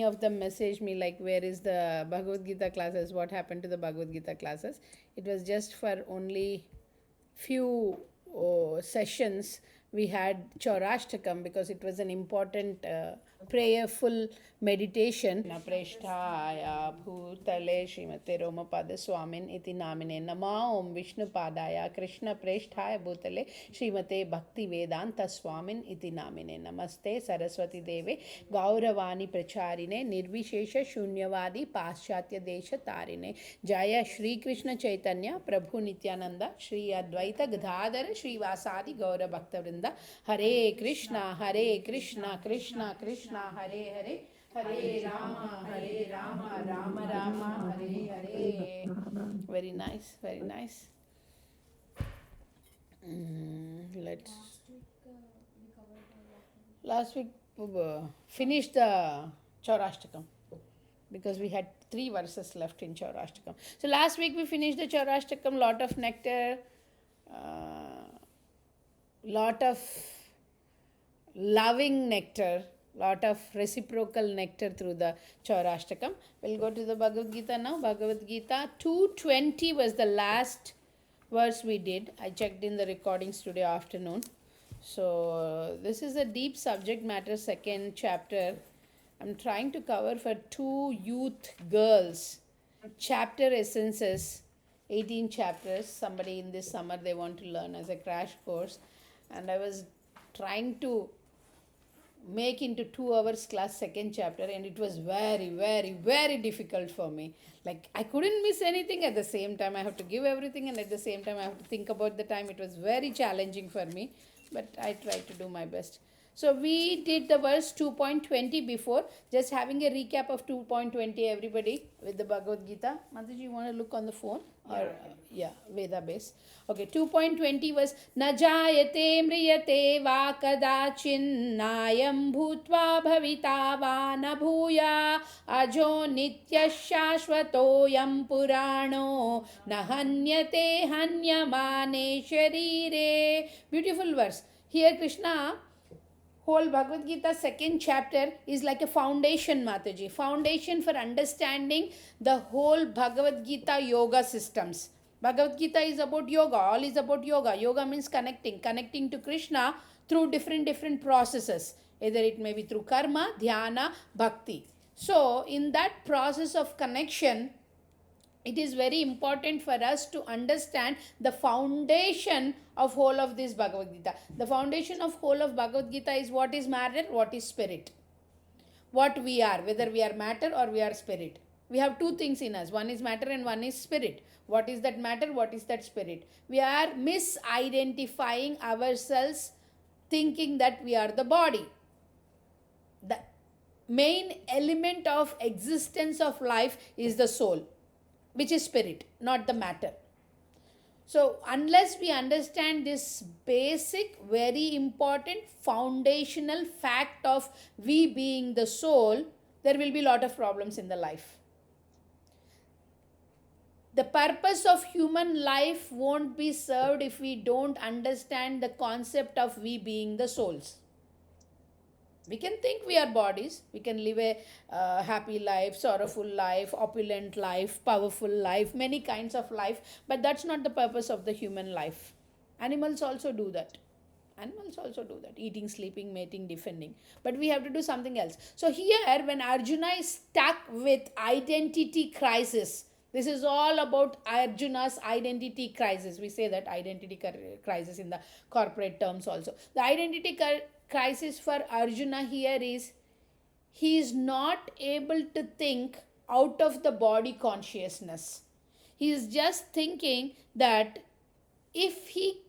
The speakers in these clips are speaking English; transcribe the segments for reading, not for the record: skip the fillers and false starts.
of them messaged me like, where is the Bhagavad Gita classes? What happened to the Bhagavad Gita classes? It was just for only few sessions. We had Chaurashtakam because it was an important prayerful meditation. Presthaya Bhutale Srimate Romapada Swamin iti namine Nama Om Vishnu Padaya Krishna Presthaya Bhutale Srimate Bhakti Vedanta Swamin iti namine Namaste Saraswati Deve Gauravani Pracharine Nirvishesha Shunyavadi Paschatya Desha Tarine Jaya Shri Krishna Chaitanya Prabhu Nityananda Shri Advaita Gadadhara Shri Vasadi Gaura Bhakta Vrinda Hare Krishna Krishna Krishna Hare Hare Hare Rama Rama Rama Hare Hare. Very nice, very nice. Let's. Last week finished the Chaurashtakam because we had 3 verses left in Chaurashtakam. So last week we finished the Chaurashtakam, lot of nectar, lot of loving nectar, lot of reciprocal nectar through the Chaurashtakam. We'll go to the Bhagavad Gita now. Bhagavad Gita 220 was the last verse we did. I checked in the recordings today afternoon. So this is a deep subject matter, second chapter. I'm trying to cover for 2 youth girls. Chapter essences, 18 chapters. Somebody in this summer they want to learn as a crash course. And I was trying to make into 2 hours class second chapter, and it was very, very, very difficult for me. Like, I couldn't miss anything. At the same time I have to give everything, and at the same time I have to think about the time. It was very challenging for me, but I tried to do my best. So we did the verse 2.20 before. Just having a recap of 2.20, everybody, with the Bhagavad Gita. Mataji, you want to look on the phone? Or yeah, Veda base. Okay, 2.20 was Na jayate mriyate va kadachin nayam bhutva bhavita va na bhuya ajo nitya shashvatoyam purano na hanyate hanyamane sharire. Beautiful verse. Here Krishna, whole Bhagavad Gita second chapter is like a foundation, Mataji. Foundation for understanding the whole Bhagavad Gita yoga systems. Bhagavad Gita is about yoga. All is about yoga. Yoga means connecting to Krishna through different processes. Either it may be through karma, dhyana, bhakti. So in that process of connection, it is very important for us to understand the foundation of whole of this Bhagavad Gita. The foundation of whole of Bhagavad Gita is what is matter, what is spirit. What we are, whether we are matter or we are spirit. We have 2 things in us. One is matter and one is spirit. What is that matter? What is that spirit? We are misidentifying ourselves, thinking that we are the body. The main element of existence of life is the soul, which is spirit, not the matter. So unless we understand this basic, very important, foundational fact of we being the soul, there will be a lot of problems in the life. The purpose of human life won't be served if we don't understand the concept of we being the souls. We can think we are bodies. We can live a happy life, sorrowful life, opulent life, powerful life, many kinds of life. But that's not the purpose of the human life. Animals also do that. Eating, sleeping, mating, defending. But we have to do something else. So here, when Arjuna is stuck with identity crisis, this is all about Arjuna's identity crisis. We say that identity crisis in the corporate terms also. The identity crisis for Arjuna here is he is not able to think out of the body consciousness. He is just thinking that if he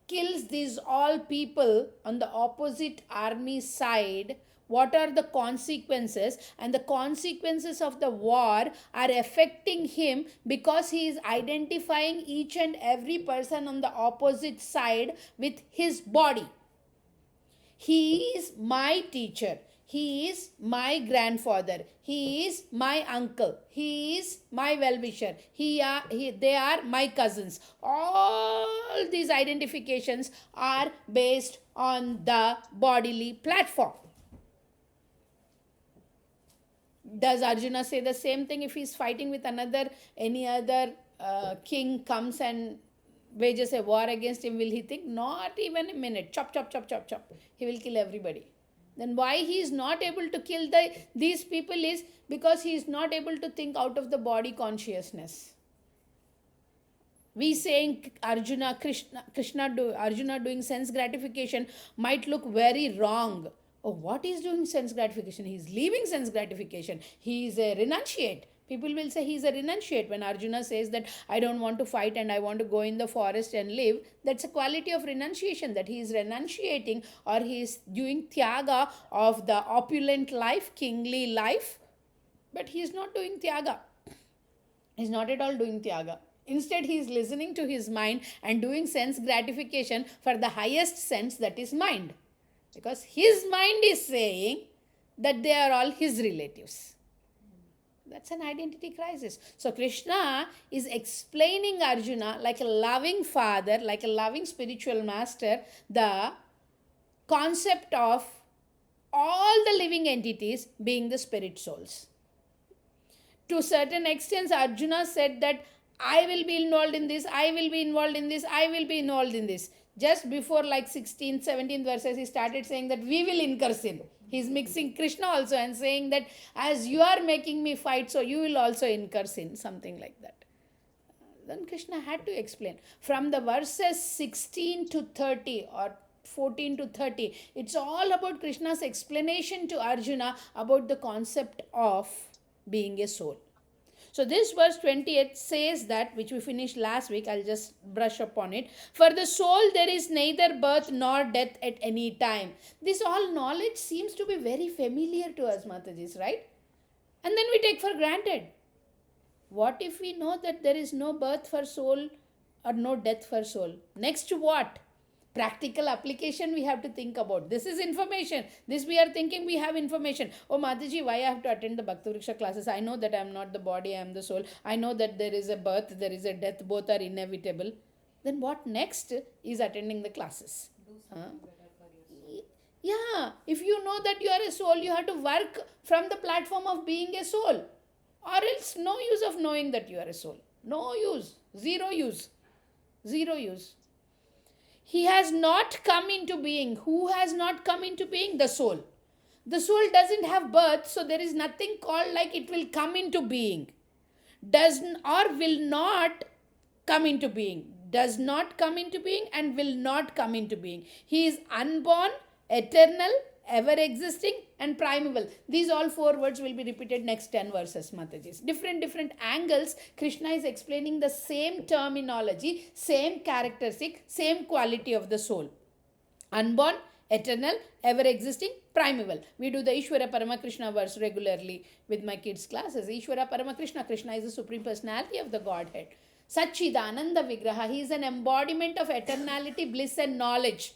kills these all people on the opposite army side, what are the consequences? And the consequences of the war are affecting him because he is identifying each and every person on the opposite side with his body. He is my teacher. He is my grandfather. He is my uncle. He is my well-wisher. They are my cousins. All these identifications are based on the bodily platform. Does Arjuna say the same thing if he's fighting with any other king comes and wages a war against him? Will he think? Not even a minute. Chop, chop, chop, chop, chop. He will kill everybody. Then why he is not able to kill these people is because he is not able to think out of the body consciousness. We saying Arjuna doing sense gratification might look very wrong. Oh, what is doing sense gratification? He is leaving sense gratification. He is a renunciate. People will say he is a renunciate. When Arjuna says that I don't want to fight and I want to go in the forest and live, that's a quality of renunciation, that he is renunciating, or he is doing tyaga of the opulent life, kingly life, but he is not doing tyaga. He is not at all doing tyaga. Instead, he is listening to his mind and doing sense gratification for the highest sense, that is mind. Because his mind is saying that they are all his relatives. That's an identity crisis. So Krishna is explaining Arjuna like a loving father, like a loving spiritual master, the concept of all the living entities being the spirit souls. To certain extent, Arjuna said that I will be involved in this, I will be involved in this, I will be involved in this. Just before like 16th, 17th verses, he started saying that we will incur sin. He's mixing Krishna also and saying that as you are making me fight, so you will also incur sin, something like that. Then Krishna had to explain. From the verses 16 to 30 or 14 to 30, it's all about Krishna's explanation to Arjuna about the concept of being a soul. So this verse 28 says that, which we finished last week, I'll just brush up on it. For the soul there is neither birth nor death at any time. This all knowledge seems to be very familiar to us, Matajis, right? And then we take for granted. What if we know that there is no birth for soul or no death for soul? Next, what? Practical application we have to think about. This is information. This we are thinking we have information. Oh, Mataji, why I have to attend the Bhakti Vriksha classes? I know that I am not the body, I am the soul. I know that there is a birth, there is a death, both are inevitable. Then what next is attending the classes? Yeah, if you know that you are a soul, you have to work from the platform of being a soul. Or else no use of knowing that you are a soul. No use. Zero use. Zero use. He has not come into being. Who has not come into being? The soul. The soul doesn't have birth, so there is nothing called like it will come into being. Does or will not come into being. Does not come into being and will not come into being. He is unborn, eternal, ever existing and primeval. These all four words will be repeated next 10 verses, Matajis. Different angles, Krishna is explaining the same terminology, same characteristic, same quality of the soul. Unborn, eternal, ever existing, primeval. We do the Ishvara Paramakrishna verse regularly with my kids' classes. Ishvara Paramakrishna, Krishna is the Supreme Personality of the Godhead. Satchidananda Vigraha, he is an embodiment of eternality, bliss and knowledge.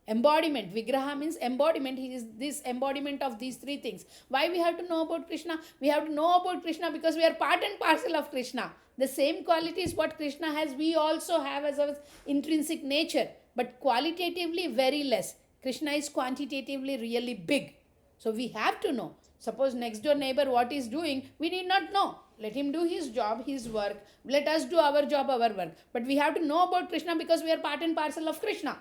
Embodiment. Vigraha means embodiment. He is this embodiment of these three things. Why we have to know about Krishna? We have to know about Krishna because we are part and parcel of Krishna. The same qualities what Krishna has, we also have as our intrinsic nature. But qualitatively very less. Krishna is quantitatively really big. So we have to know. Suppose next door neighbor what is doing, we need not know. Let him do his job, his work. Let us do our job, our work. But we have to know about Krishna because we are part and parcel of Krishna.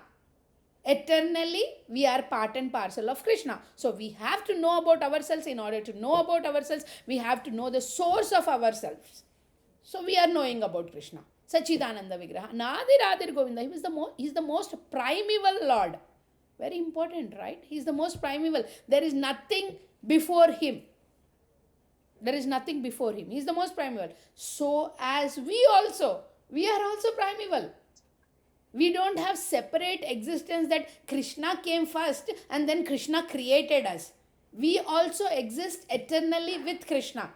Eternally, we are part and parcel of Krishna. So we have to know about ourselves. In order to know about ourselves, we have to know the source of ourselves. So we are knowing about Krishna. Sachidananda Vigraha. Nadir Adir Govinda. He is the most primeval Lord. Very important, right? He is the most primeval. There is nothing before him. There is nothing before him. He is the most primeval. So as we are also primeval. We don't have separate existence that Krishna came first and then Krishna created us. We also exist eternally with Krishna.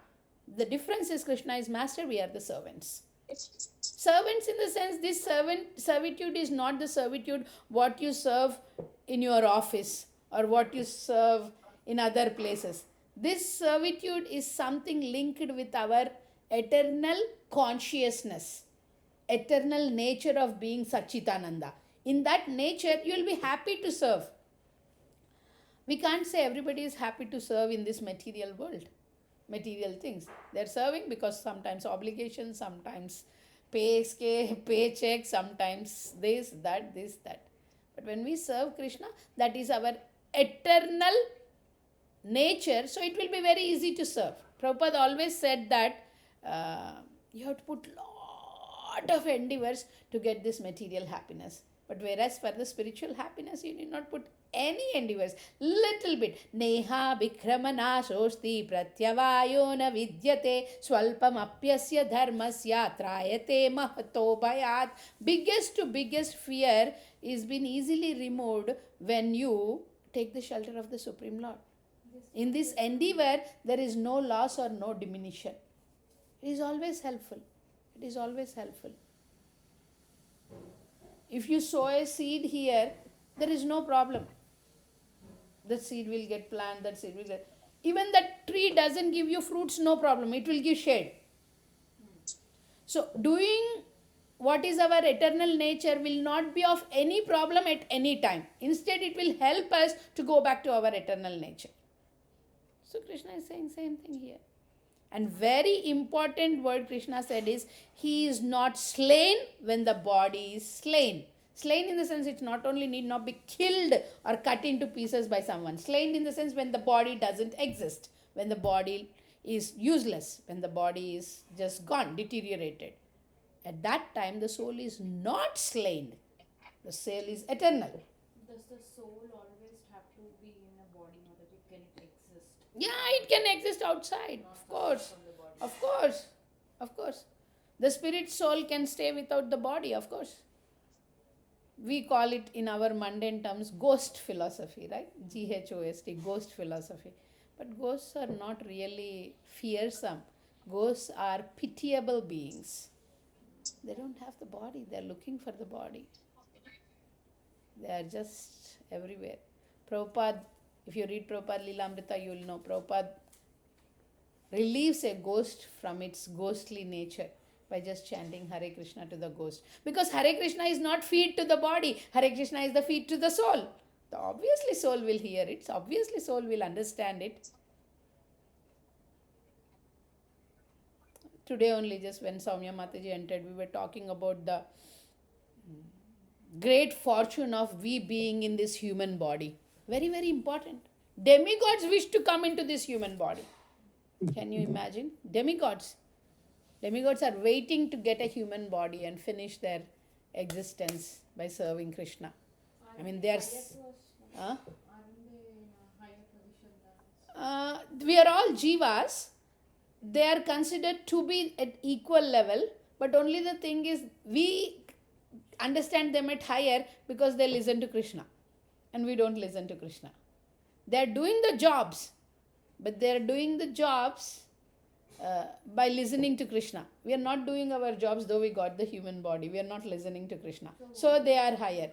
The difference is Krishna is master, we are the servants. Servants in the sense, this servitude is not the servitude what you serve in your office or what you serve in other places. This servitude is something linked with our eternal consciousness. Eternal nature of being Satchitananda. In that nature, you will be happy to serve. We can't say everybody is happy to serve in this material world. material things. They're serving because sometimes obligations, sometimes paycheck, sometimes this, that. But when we serve Krishna, that is our eternal nature, so it will be very easy to serve. Prabhupada always said that you have to put lot of endeavors to get this material happiness. But whereas for the spiritual happiness, you need not put any endeavors. Little bit. Neha bikramana shosti pratyavayo na vidyate swalpam apyasya dharmasya trayate mahato bhayat. Biggest to biggest fear is been easily removed when you take the shelter of the Supreme Lord. In this endeavor, there is no loss or no diminution. It is always helpful. It is always helpful. If you sow a seed here, there is no problem. That seed will get planted, that seed will get... Even that tree doesn't give you fruits, no problem. It will give shade. So, doing what is our eternal nature will not be of any problem at any time. Instead, it will help us to go back to our eternal nature. So, Krishna is saying same thing here. And very important word Krishna said is, he is not slain when the body is slain. Slain in the sense it not only need not be killed or cut into pieces by someone. Slain in the sense when the body doesn't exist. When the body is useless. When the body is just gone, deteriorated. At that time the soul is not slain. The soul is eternal. Does the soul always have to be in a body, Mataji? Can it exist? Yeah, it can exist outside. Of course. Of course. Of course. The spirit soul can stay without the body, of course. We call it in our mundane terms ghost philosophy, right? Ghost, ghost philosophy. But ghosts are not really fearsome. Ghosts are pitiable beings. They don't have the body. They are looking for the body. They are just everywhere. Prabhupada, if you read Prabhupada Lilamrita, you will know Prabhupada relieves a ghost from its ghostly nature by just chanting Hare Krishna to the ghost. Because Hare Krishna is not feed to the body. Hare Krishna is the feed to the soul. So obviously soul will hear it. So obviously soul will understand it. Today only, just when Soumya Mataji entered, we were talking about the great fortune of we being in this human body. Very, very important. Demigods wish to come into this human body. Can you imagine? Demigods. Demigods are waiting to get a human body and finish their existence by serving Krishna. I mean, they are... we are all jivas. They are considered to be at equal level, but only the thing is, we understand them at higher because they listen to Krishna. And we don't listen to Krishna. They are doing the jobs, but they are doing the jobs by listening to Krishna. We are not doing our jobs, though we got the human body. We are not listening to Krishna. So they are higher.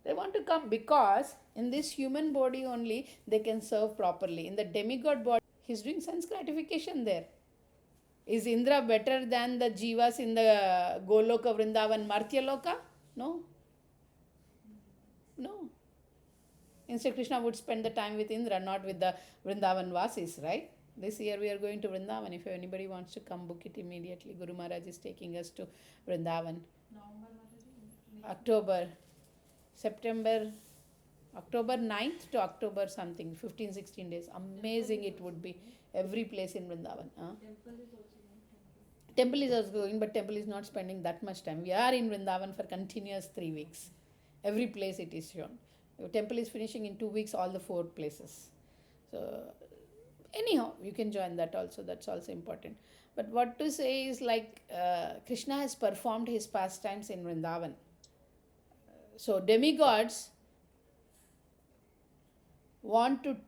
They want to come because in this human body only they can serve properly. In the demigod body, he's doing sense gratification there. Is Indra better than the jivas in the Goloka, Vrindavan, Martya Loka? No. No. Instead, Krishna would spend the time with Indra, not with the Vrindavan Vasis, right? This year we are going to Vrindavan. If anybody wants to come, book it immediately. Guru Maharaj is taking us to Vrindavan. October 9th to October something, 15-16 days. Amazing it would be. Every place in Vrindavan. Temple is also going, but temple is not spending that much time. We are in Vrindavan for continuous 3 weeks. Every place it is shown. Your temple is finishing in 2 weeks, all the 4 places. So, anyhow, you can join that also. That's also important. But what to say is like Krishna has performed his pastimes in Vrindavan. So, demigods want to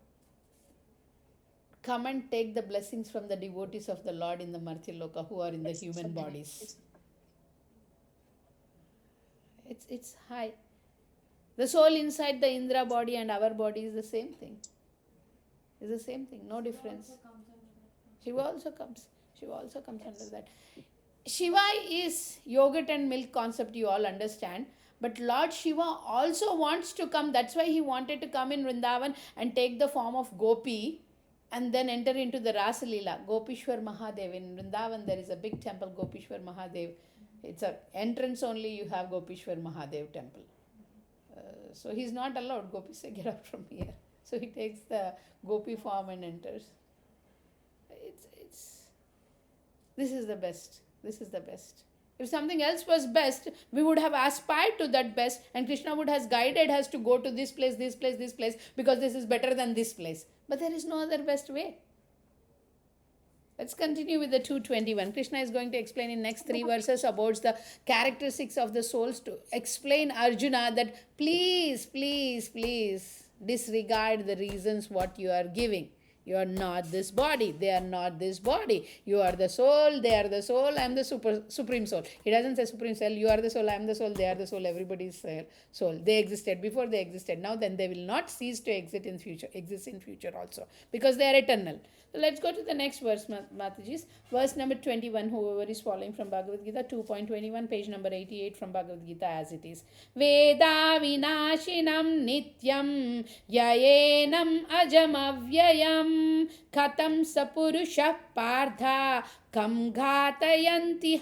come and take the blessings from the devotees of the Lord in the Martya Loka who are in the human bodies. It's high. The soul inside the Indra body and our body is the same thing. It's the same thing, no difference. Shiva also comes. Shiva also comes under that. Shiva is yogurt and milk concept, you all understand. But Lord Shiva also wants to come. That's why he wanted to come in Vrindavan and take the form of Gopi and then enter into the Rasa Leela. Gopishwar Mahadev. In Vrindavan, there is a big temple, Gopishwar Mahadev. It's a entrance only, you have Gopishwar Mahadev temple. So he's not allowed. Gopi say, get out from here. So he takes the gopi form and enters. This is the best. This is the best. If something else was best, we would have aspired to that best, and Krishna would have guided us to go to this place, this place, this place, because this is better than this place. But there is no other best way. Let's continue with the 221. Krishna is going to explain in next 3 verses about the characteristics of the souls, to explain Arjuna that please, please, please disregard the reasons what you are giving. You are not this body. They are not this body. You are the soul. They are the soul. I am the supreme soul. He doesn't say supreme soul. You are the soul. I am the soul. They are the soul. Everybody is soul. They existed before they existed. Now then they will not cease to exist in future also, because they are eternal. So let's go to the next verse, Matajis. Verse number 21, whoever is following from Bhagavad Gita, 2.21, page number 88 from Bhagavad Gita as it is. Veda vinashinam nityam yayenam ajamavyayam katam sapurusha partha kam ghatayanti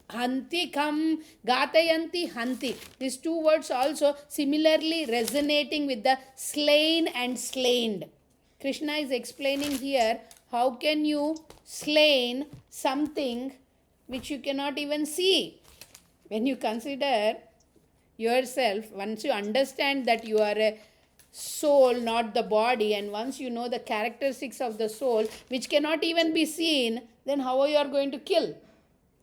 hanti kam gatayanti hanti. These 2 words also similarly resonating with the slain and slain. Krishna is explaining here, how can you slain something which you cannot even see? When you consider yourself, once you understand that you are a soul, not the body, and once you know the characteristics of the soul, which cannot even be seen, then how you are going to kill?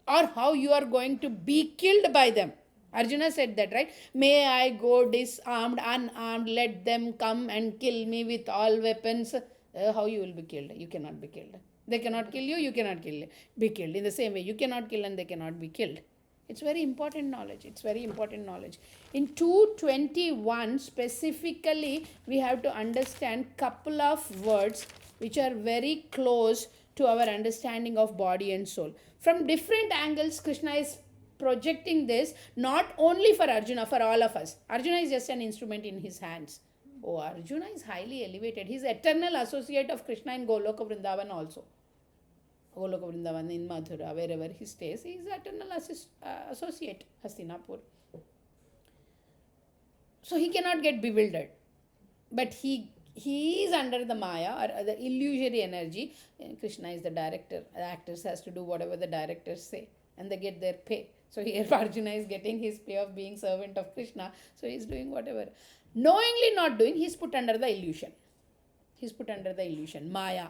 Or how you are going to be killed by them? Arjuna said that, right? May I go disarmed, unarmed, let them come and kill me with all weapons. How you will be killed? You cannot be killed. They cannot kill you, you cannot be killed. In the same way, you cannot kill and they cannot be killed. It's very important knowledge. It's very important knowledge. In 221 specifically, we have to understand couple of words which are very close to our understanding of body and soul. From different angles, Krishna is projecting this not only for Arjuna, for all of us. Arjuna is just an instrument in his hands. Oh, Arjuna is highly elevated. He is eternal associate of Krishna in Goloka Vrindavan also. Goloka Vrindavan, in Mathura, wherever he stays, he is eternal associate, Hastinapur. So he cannot get bewildered. But he is under the Maya or the illusory energy. Krishna is the director. The actors has to do whatever the directors say, and they get their pay. So here Arjuna is getting his pay of being servant of Krishna. So he is doing whatever. Knowingly not doing, he is put under the illusion. He is put under the illusion. Maya.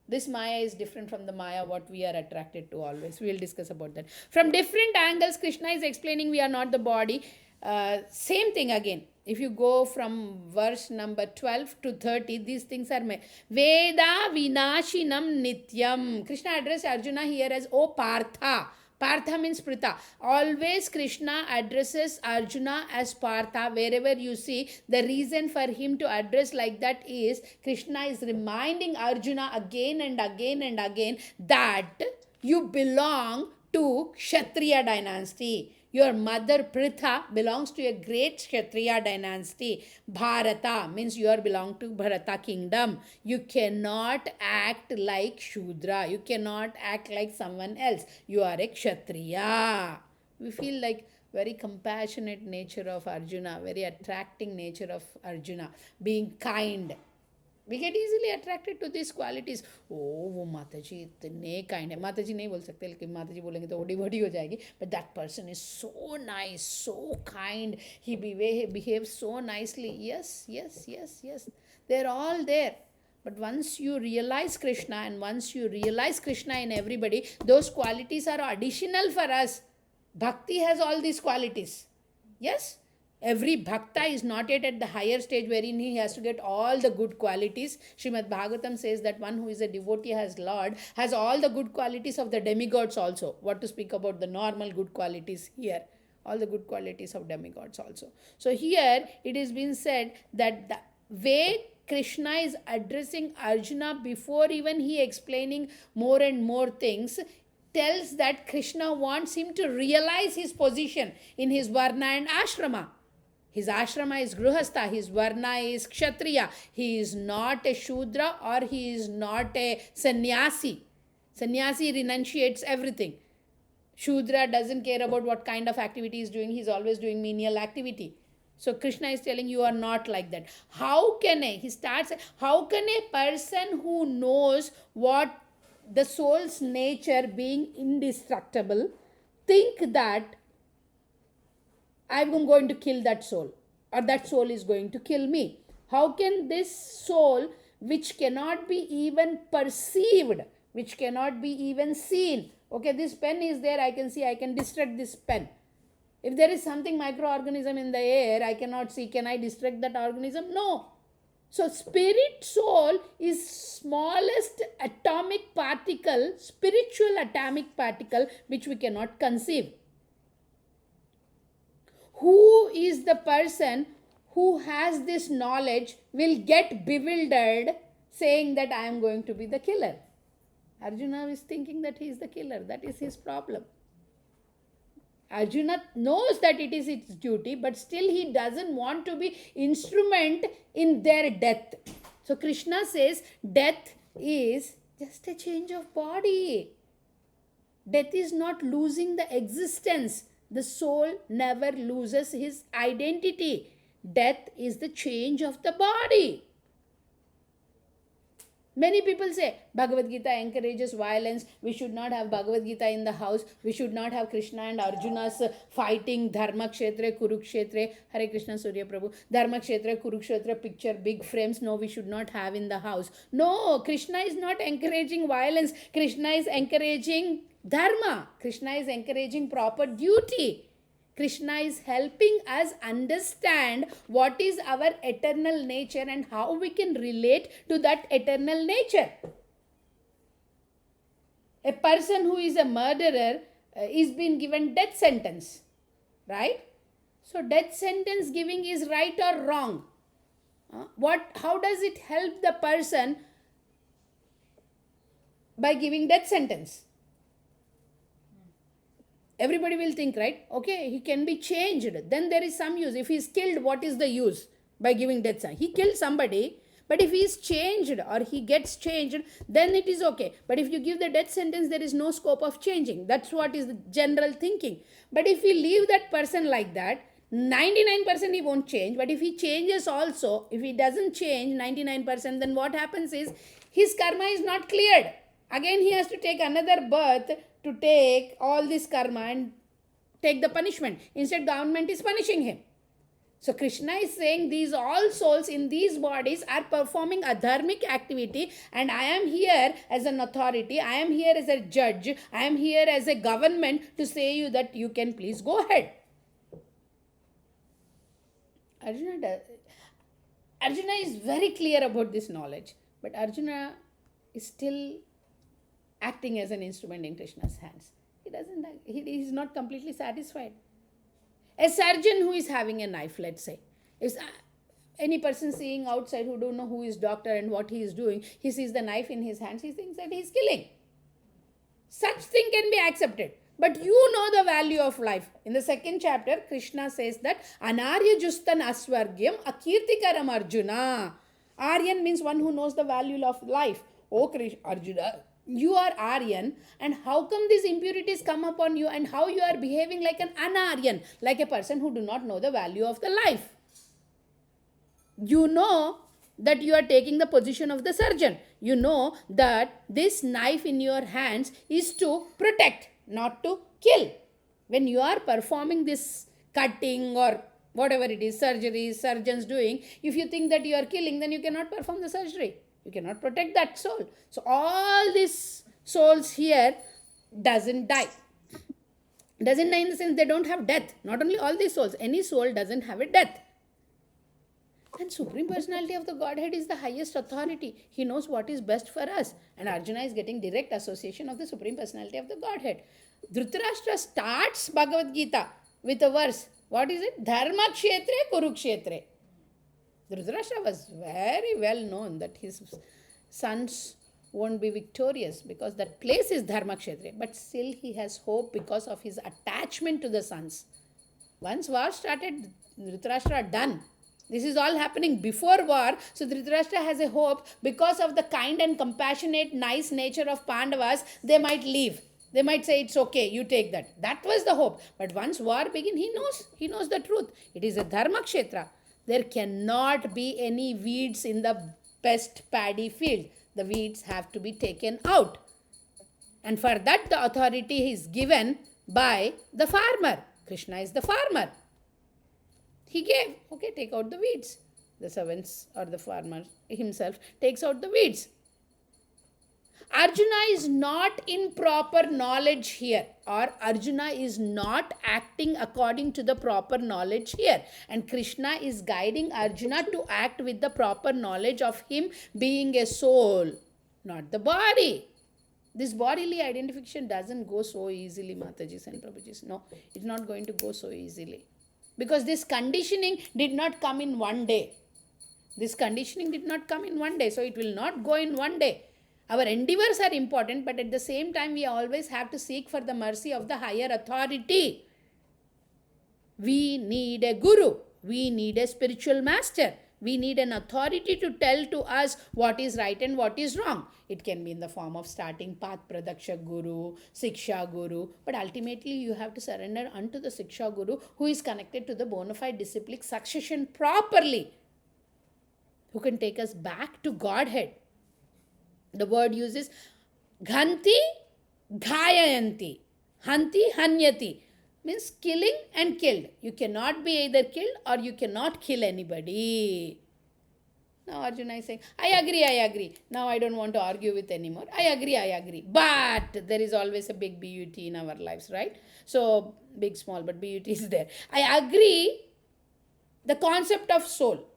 This Maya is different from the Maya what we are attracted to always. We will discuss about that. From different angles, Krishna is explaining we are not the body. Same thing again. If you go from verse number 12 to 30, these things are made. Veda vinashinam nityam. Krishna addressed Arjuna here as, O Partha. Partha means Pritha. Always Krishna addresses Arjuna as Partha. Wherever you see, the reason for him to address like that is Krishna is reminding Arjuna again and again and again that you belong to Kshatriya dynasty. Your mother Pritha belongs to a great Kshatriya dynasty. Bharata means you are belong to Bharata kingdom. You cannot act like Shudra. You cannot act like someone else. You are a Kshatriya. We feel like very compassionate nature of Arjuna, very attracting nature of Arjuna, being kind. We get easily attracted to these qualities. Oh, वो माताजी इतने kind है. माताजी नहीं बोल सकते, लेकिन माताजी बोलेंगे तो ओडी बड़ी हो जाएगी. But that person is so nice, so kind. He behaves so nicely. Yes. They're all there. But once you realize Krishna and once you realize Krishna in everybody, those qualities are additional for us. Bhakti has all these qualities. Yes? Every bhakta is not yet at the higher stage wherein he has to get all the good qualities. Srimad Bhagavatam says that one who is a devotee has Lord, has all the good qualities of the demigods also. What to speak about the normal good qualities here. All the good qualities of demigods also. So here it is being said that the way Krishna is addressing Arjuna before even he explaining more and more things, tells that Krishna wants him to realize his position in his Varna and Ashrama. His ashrama is Gruhastha, his Varna is Kshatriya. He is not a Shudra or he is not a Sannyasi. Sannyasi renunciates everything. Shudra doesn't care about what kind of activity he's doing, he's always doing menial activity. So Krishna is telling you are not like that. How can how can a person who knows what the soul's nature being indestructible think that I'm going to kill that soul or that soul is going to kill me? How can this soul, which cannot be even perceived, which cannot be even seen, okay, this pen is there, I can see, I can distract this pen. If there is something microorganism in the air, I cannot see, can I distract that organism? No. So spirit soul is smallest atomic particle, spiritual atomic particle, which we cannot conceive. Who is the person who has this knowledge will get bewildered saying that I am going to be the killer? Arjuna is thinking that he is the killer. That is his problem. Arjuna knows that it is its duty, but still he doesn't want to be instrument in their death. So Krishna says death is just a change of body. Death is not losing the existence. The soul never loses his identity. Death is the change of the body. Many people say Bhagavad Gita encourages violence. We should not have Bhagavad Gita in the house. We should not have Krishna and Arjuna's fighting Dharma Kshetra, Kurukshetra. Hare Krishna Surya Prabhu. Dharma Kshetra, Kurukshetra picture, big frames. No, we should not have in the house. No, Krishna is not encouraging violence. Krishna is encouraging Dharma. Krishna is encouraging proper duty. Krishna is helping us understand what is our eternal nature and how we can relate to that eternal nature. A person who is a murderer is being given death sentence, right? So death sentence giving is right or wrong? How does it help the person by giving death sentence? Everybody will think, right? Okay, he can be changed. Then there is some use. If he is killed, what is the use by giving death sentence? He killed somebody, but if he is changed or he gets changed, then it is okay. But if you give the death sentence, there is no scope of changing. That's what is the general thinking. But if we leave that person like that, 99% he won't change. But if he changes also, if he doesn't change 99%, then what happens is his karma is not cleared. Again, he has to take another birth to take all this karma and take the punishment. Instead, government is punishing him. So Krishna is saying these all souls in these bodies are performing a dharmic activity, and I am here as an authority, I am here as a judge, I am here as a government to say you that you can please go ahead. Arjuna is very clear about this knowledge, but Arjuna is still acting as an instrument in Krishna's hands. He is not completely satisfied. A surgeon who is having a knife, let's say, is any person seeing outside who don't know who is doctor and what he is doing, he sees the knife in his hands, he thinks that he is killing. Such thing can be accepted. But you know the value of life. In the second chapter, Krishna says that Anarya Justan Aswargyam Akirtikaram Arjuna. Aryan means one who knows the value of life. Oh Arjuna, you are Aryan, and how come these impurities come upon you and how you are behaving like an Anaryan, like a person who do not know the value of the life? You know that you are taking the position of the surgeon. You know that this knife in your hands is to protect, not to kill. When you are performing this cutting or whatever it is, surgery, surgeons doing, if you think that you are killing, then you cannot perform the surgery. You cannot protect that soul. So all these souls here doesn't die. Doesn't die in the sense they don't have death. Not only all these souls, any soul doesn't have a death. And Supreme Personality of the Godhead is the highest authority. He knows what is best for us. And Arjuna is getting direct association of the Supreme Personality of the Godhead. Dhritarashtra starts Bhagavad Gita with a verse. What is it? Dharma Kshetre Kurukshetre. Dhritarashtra was very well known that his sons won't be victorious because that place is Dharma Kshetra. But still he has hope because of his attachment to the sons. Once war started, Dhritarashtra done. This is all happening before war. So Dhritarashtra has a hope because of the kind and compassionate, nice nature of Pandavas, they might leave. They might say, it's okay, you take that. That was the hope. But once war begins, he knows the truth. It is a Dharma Kshetra. There cannot be any weeds in the best paddy field. The weeds have to be taken out. And for that, the authority is given by the farmer. Krishna is the farmer. He gave, okay, take out the weeds. The servants or the farmer himself takes out the weeds. Arjuna is not in proper knowledge here, or Arjuna is not acting according to the proper knowledge here. And Krishna is guiding Arjuna to act with the proper knowledge of him being a soul, not the body. This bodily identification doesn't go so easily, Matajis and Prabhujis. No, it's not going to go so easily. Because this conditioning did not come in one day. This conditioning did not come in one day. So it will not go in one day. Our endeavors are important, but at the same time, we always have to seek for the mercy of the higher authority. We need a guru. We need a spiritual master. We need an authority to tell to us what is right and what is wrong. It can be in the form of starting path, Pradaksha Guru, Siksha Guru. But ultimately, you have to surrender unto the Siksha Guru who is connected to the bona fide disciplic succession properly, who can take us back to Godhead. The word uses Ghanti, Ghayayanti, Hanti, Hanyati. Means killing and killed. You cannot be either killed or you cannot kill anybody. Now Arjuna is saying, I agree. Now I don't want to argue with anymore. I agree. But there is always a big BUT in our lives, right? So, big, small, but BUT is there. I agree the concept of soul.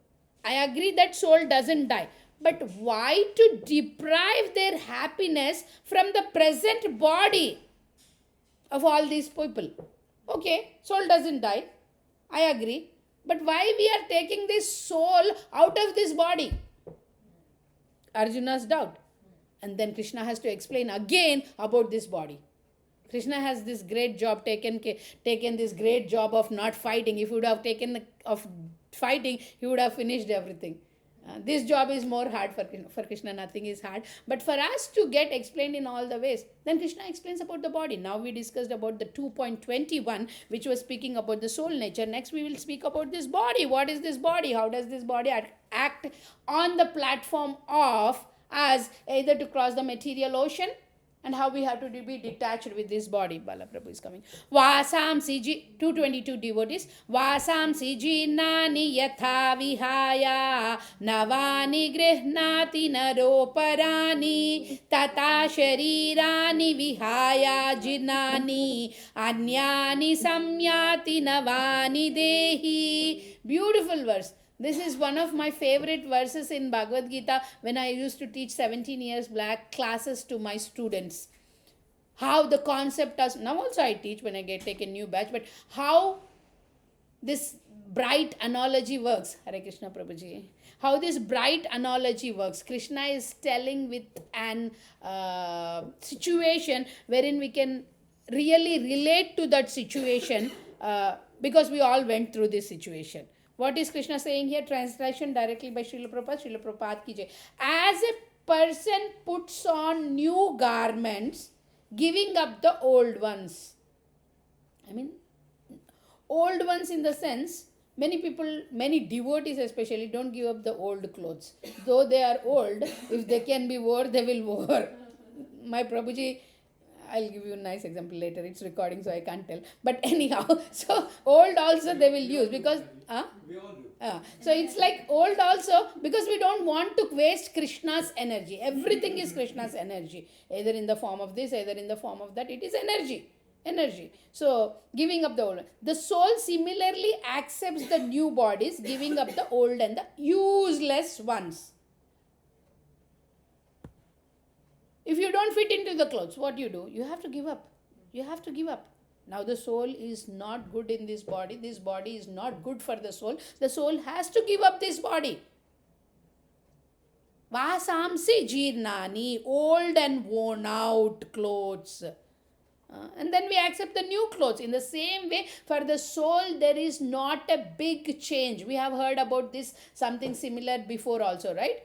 I agree that soul doesn't die. But why to deprive their happiness from the present body of all these people? Okay, soul doesn't die. I agree. But why we are taking this soul out of this body? Arjuna's doubt. And then Krishna has to explain again about this body. Krishna has this great job, taken this great job of not fighting. If he would have taken of fighting, he would have finished everything. This job is more hard for Krishna. Nothing is hard. But for us to get explained in all the ways, then Krishna explains about the body. Now we discussed about the 2.21, which was speaking about the soul nature. Next we will speak about this body. What is this body? How does this body act on the platform of us, either to cross the material ocean, and how we have to be detached with this body. Bala Prabhu is coming. Vasamsi 222 devotees. Vasamsi jinnani yatha vihaya navani grihnati naroparani tata sharirani vihaya jinnani anyani samyati navani dehi. Beautiful verse. This is one of my favorite verses in Bhagavad Gita when I used to teach 17 years back classes to my students. How the concept is, now also I teach when I take a new batch, but how this bright analogy works. Hare Krishna Prabhuji. How this bright analogy works. Krishna is telling with an situation wherein we can really relate to that situation because we all went through this situation. What is Krishna saying here? Translation directly by Srila Prabhupada. Srila Prabhupada ki jai. As a person puts on new garments, giving up the old ones. I mean, old ones in the sense, many people, many devotees especially, don't give up the old clothes. Though they are old, if they can be worn, they will wear. My Prabhuji, I'll give you a nice example later. It's recording, so I can't tell. But anyhow, so old also they will use because... We all do. So it's like old also because we don't want to waste Krishna's energy. Everything is Krishna's energy. Either in the form of this, either in the form of that. It is energy. So giving up the old. The soul similarly accepts the new bodies, giving up the old and the useless ones. If you don't fit into the clothes, what do? You have to give up. Now the soul is not good in this body. This body is not good for the soul. The soul has to give up this body. Vasamsi jirnani, old and worn out clothes. And then we accept the new clothes. In the same way, for the soul, there is not a big change. We have heard about this, something similar before also, right?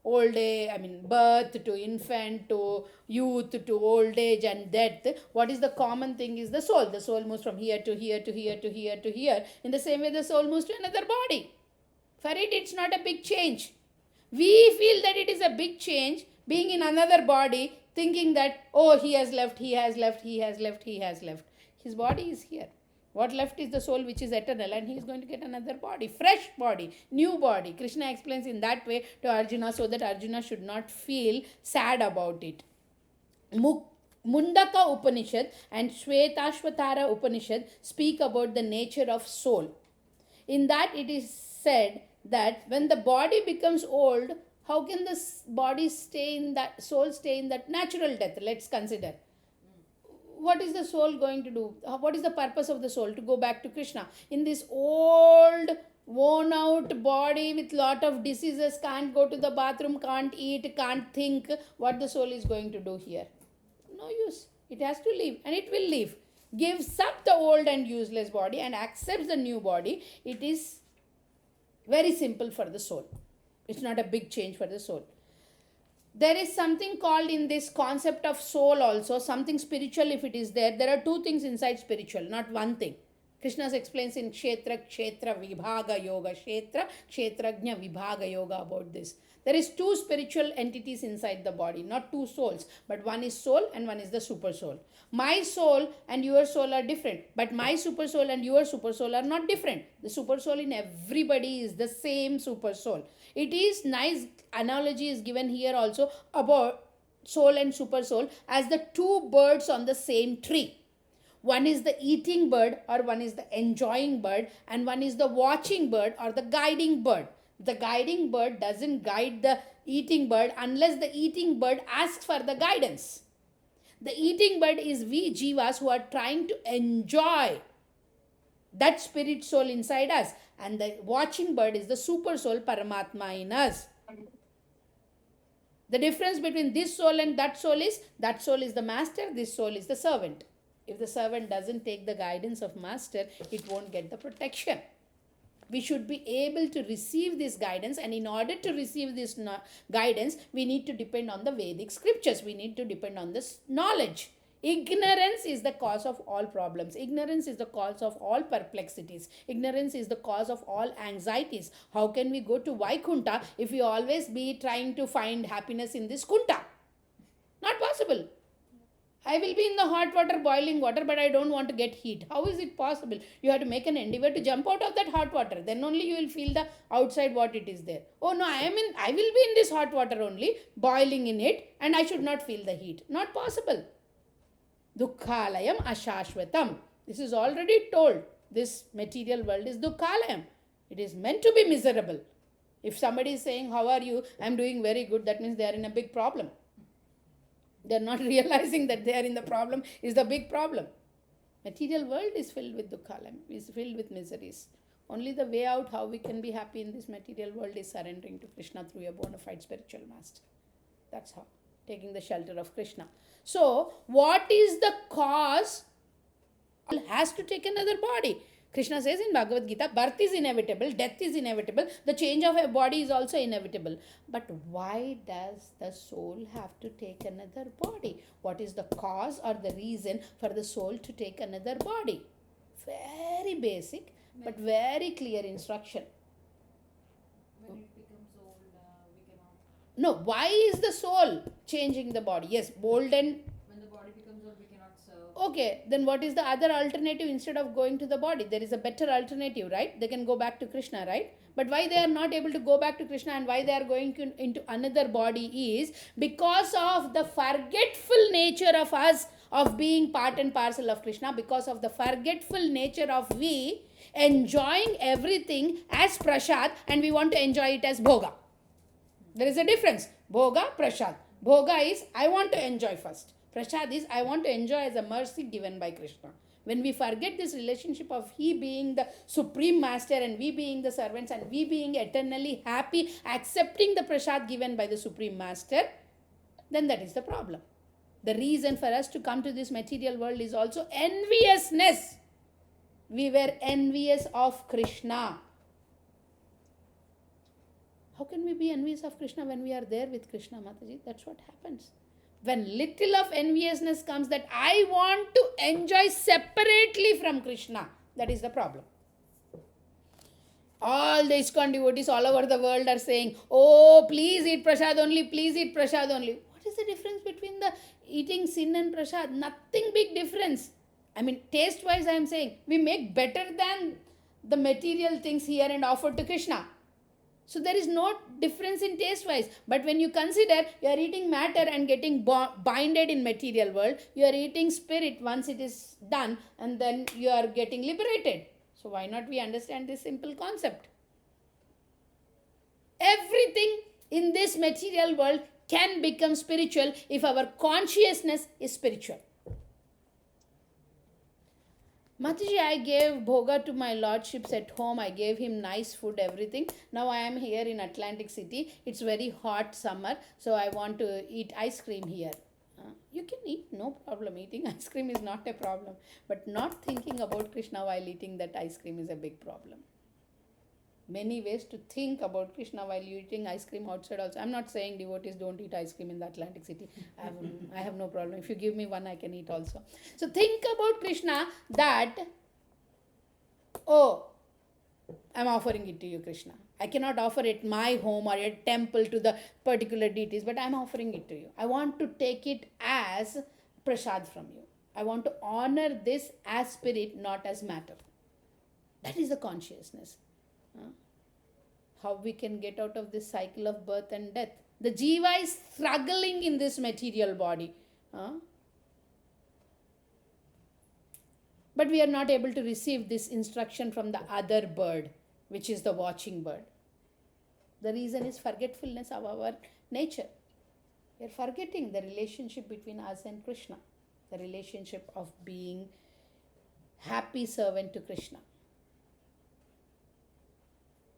Old age, I mean, birth to infant to youth to old age and death. What is the common thing is the soul. The soul moves from here to here to here to here to here. In the same way, the soul moves to another body. For it, it's not a big change. We feel that it is a big change being in another body, thinking that, oh, he has left, he has left, he has left, he has left. His body is here. What left is the soul, which is eternal, and he is going to get another body, fresh body, new body. Krishna explains in that way to Arjuna so that Arjuna should not feel sad about it. Mundaka Upanishad and Shvetashvatara Upanishad speak about the nature of soul. In that it is said that when the body becomes old, how can the body stay in that, soul stay in that natural death? Let's consider. What is the soul going to do? What is the purpose of the soul? To go back to Krishna. In this old, worn out body with lot of diseases, can't go to the bathroom, can't eat, can't think, what the soul is going to do here? No use. It has to leave, and it will leave. Gives up the old and useless body and accepts the new body. It is very simple for the soul. It's not a big change for the soul. There is something called in this concept of soul also, something spiritual if it is there. There are two things inside spiritual, not one thing. Krishna explains in Kshetra Vibhaga Yoga, Kshetra Kshetrajna Vibhaga Yoga about this. There is two spiritual entities inside the body, not two souls, but one is soul and one is the super soul. My soul and your soul are different, but my super soul and your super soul are not different. The super soul in everybody is the same super soul. It is nice analogy is given here also about soul and super soul as the two birds on the same tree. One is the eating bird or one is the enjoying bird, and one is the watching bird or the guiding bird. The guiding bird doesn't guide the eating bird unless the eating bird asks for the guidance. The eating bird is we jivas who are trying to enjoy that spirit soul inside us, and the watching bird is the super soul Paramatma in us. The difference between this soul and that soul is the master, this soul is the servant. If the servant doesn't take the guidance of master, it won't get the protection. We should be able to receive this guidance, and in order to receive this guidance, we need to depend on the Vedic scriptures. We need to depend on this knowledge. Ignorance is the cause of all problems. Ignorance is the cause of all perplexities. Ignorance is the cause of all anxieties. How can we go to Vaikunta if we always be trying to find happiness in this Kunta? Not possible. I will be in the hot water, boiling water, but I don't want to get heat. How is it possible? You have to make an endeavor to jump out of that hot water. Then only you will feel the outside what it is there. Oh no, I will be in this hot water only, boiling in it, and I should not feel the heat. Not possible. Dukkhalayam ashashvatam. This is already told. This material world is dukkhalayam. It is meant to be miserable. If somebody is saying, how are you? I am doing very good. That means they are in a big problem. They are not realizing that they are in the problem is the big problem. Material world is filled with dukkhalam, is filled with miseries. Only the way out how we can be happy in this material world is surrendering to Krishna through a bona fide spiritual master. That's how. Taking the shelter of Krishna. So, what is the cause? Has to take another body. Krishna says in Bhagavad Gita, birth is inevitable, death is inevitable, the change of a body is also inevitable. But why does the soul have to take another body? What is the cause or the reason for the soul to take another body? Very basic, but very clear instruction. When it becomes old, we cannot. No, why is the soul changing the body? Yes, bold and... When the body becomes old, we cannot serve. Okay, then what is the other alternative instead of going to the body? There is a better alternative, right? They can go back to Krishna, right? But why they are not able to go back to Krishna and why they are going into another body is because of the forgetful nature of us of being part and parcel of Krishna, because of the forgetful nature of we enjoying everything as prasad and we want to enjoy it as bhoga. There is a difference. Bhoga, prasad. Bhoga is I want to enjoy first. Prasad is I want to enjoy as a mercy given by Krishna. When we forget this relationship of he being the supreme master and we being the servants and we being eternally happy accepting the prasad given by the supreme master, then that is the problem. The reason for us to come to this material world is also enviousness. We were envious of Krishna. How can we be envious of Krishna when we are there with Krishna, Mataji? That's what happens. When little of enviousness comes, that I want to enjoy separately from Krishna, that is the problem. All the ISKCON devotees all over the world are saying, oh, please eat prasad only, please eat prasad only. What is the difference between the eating sin and prasad? Nothing big difference. I mean, taste-wise I am saying, we make better than the material things here and offer to Krishna. So there is no difference in taste-wise. But when you consider you are eating matter and getting binded in material world, you are eating spirit once it is done, and then you are getting liberated. So why not we understand this simple concept? Everything in this material world can become spiritual if our consciousness is spiritual. Mataji, I gave bhoga to my lordships at home. I gave him nice food, everything. Now I am here in Atlantic City. It's very hot summer, so I want to eat ice cream here. You can eat, no problem. Eating ice cream is not a problem. But not thinking about Krishna while eating that ice cream is a big problem. Many ways to think about Krishna while you eating ice cream outside also. I'm not saying devotees don't eat ice cream in the Atlantic City. I have no problem. If you give me one, I can eat also. So think about Krishna that, oh, I'm offering it to you, Krishna. I cannot offer it my home or a temple to the particular deities, but I'm offering it to you. I want to take it as prasad from you. I want to honor this as spirit, not as matter. That is the consciousness. How we can get out of this cycle of birth and death. The jiva is struggling in this material body. But we are not able to receive this instruction from the other bird, which is the watching bird. The reason is forgetfulness of our nature. We are forgetting the relationship between us and Krishna. The relationship of being happy servant to Krishna.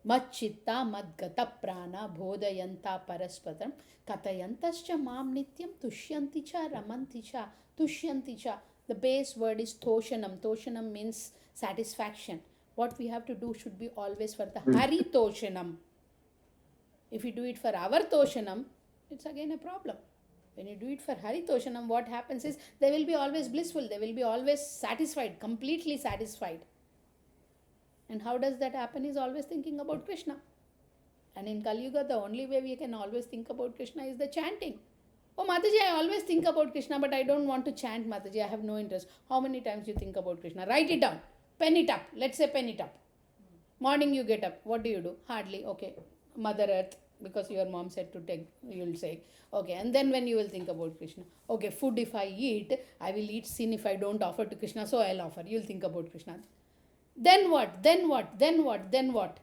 Machchitta madgata prana bodhayanta paraspadam katayantascha mam nityam tushyanti cha ramanti cha tushyanti cha. The base word is toshanam. Toshanam means satisfaction. What we have to do should be always for the Hari Toshanam. If you do it for our Toshanam, it's again a problem. When you do it for Hari Toshanam, what happens is they will be always blissful. They will be always satisfied, completely satisfied. And how does that happen is always thinking about Krishna. And in Kali Yuga, the only way we can always think about Krishna is the chanting. Oh, Mataji, I always think about Krishna, but I don't want to chant, Mataji. I have no interest. How many times you think about Krishna? Write it down. Pen it up. Let's say pen it up. Morning you get up. What do? Hardly. Okay. Mother Earth, because your mom said to take, you'll say. Okay. And then when you will think about Krishna. Okay, food if I eat, I will eat sin if I don't offer to Krishna, so I'll offer. You'll think about Krishna. Then what? Then what? Then what? Then what?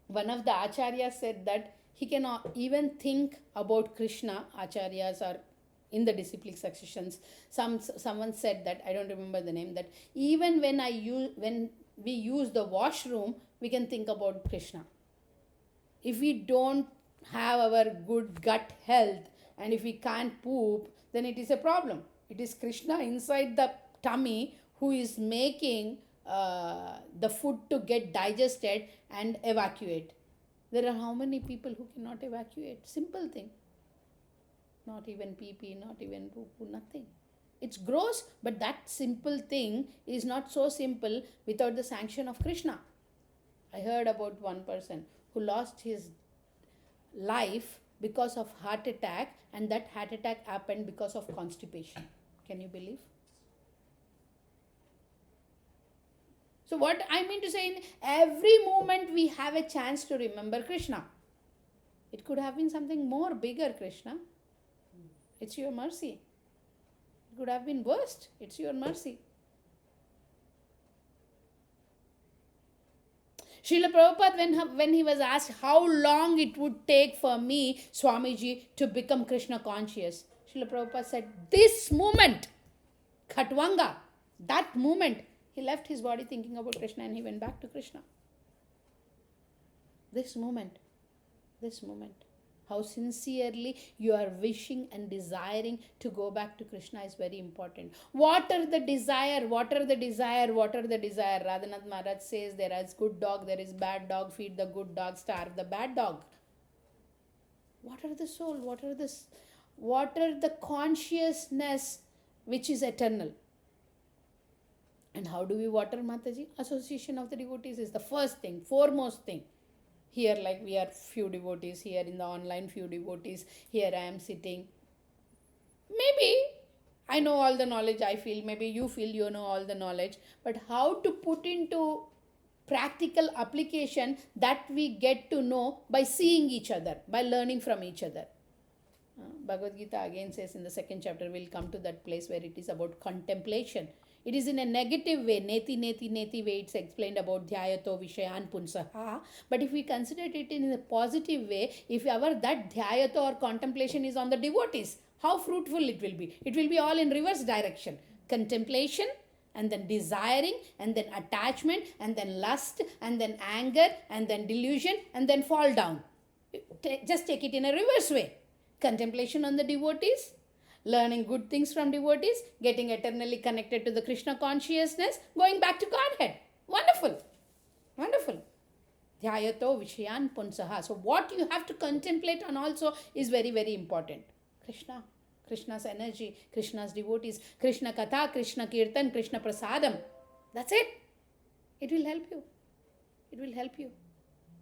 One of the acharyas said that he cannot even think about Krishna. Acharyas are in the disciplic successions. Someone said that, I don't remember the name, that even when we use the washroom, we can think about Krishna. If we don't have our good gut health and if we can't poop, then it is a problem. It is Krishna inside the tummy who is making the food to get digested and evacuate. There are how many people who cannot evacuate? Simple thing. Not even pee-pee, not even poo-poo, nothing. It's gross, but that simple thing is not so simple without the sanction of Krishna. I heard about one person who lost his life because of heart attack, and that heart attack happened because of constipation. Can you believe? So what I mean to say, in every moment we have a chance to remember Krishna. It could have been something more bigger, Krishna. It's your mercy. It could have been worst. It's your mercy. Srila Prabhupada, when he was asked how long it would take for me, Swamiji, to become Krishna conscious, Srila Prabhupada said, this moment, Khatwanga, that moment, he left his body thinking about Krishna and he went back to Krishna. This moment. How sincerely you are wishing and desiring to go back to Krishna is very important. Water the desire, water the desire, water the desire. Radhanath Maharaj says there is good dog, there is bad dog, feed the good dog, starve the bad dog. Water the soul, water the consciousness which is eternal. And how do we water, Mataji? Association of the devotees is the first thing, foremost thing. Here, like we are few devotees, here in the online few devotees, here I am sitting. Maybe I know all the knowledge, I feel, maybe you feel you know all the knowledge, but how to put into practical application, that we get to know by seeing each other, by learning from each other. Bhagavad Gita again says in the second chapter, we'll come to that place where it is about contemplation. It is in a negative way, neti way, it's explained about dhyayato vishayan punsaha. But if we consider it in a positive way, if our that dhyayato or contemplation is on the devotees, how fruitful it will be. It will be all in reverse direction. Contemplation, and then desiring, and then attachment, and then lust, and then anger, and then delusion, and then fall down. Just take it in a reverse way. Contemplation on the devotees, learning good things from devotees, getting eternally connected to the Krishna consciousness, going back to Godhead. Wonderful. Wonderful. Dhyayato vishayan punsaha. So what you have to contemplate on also is very, very important. Krishna, Krishna's energy, Krishna's devotees, Krishna Katha, Krishna Kirtan, Krishna Prasadam. That's it. It will help you. It will help you.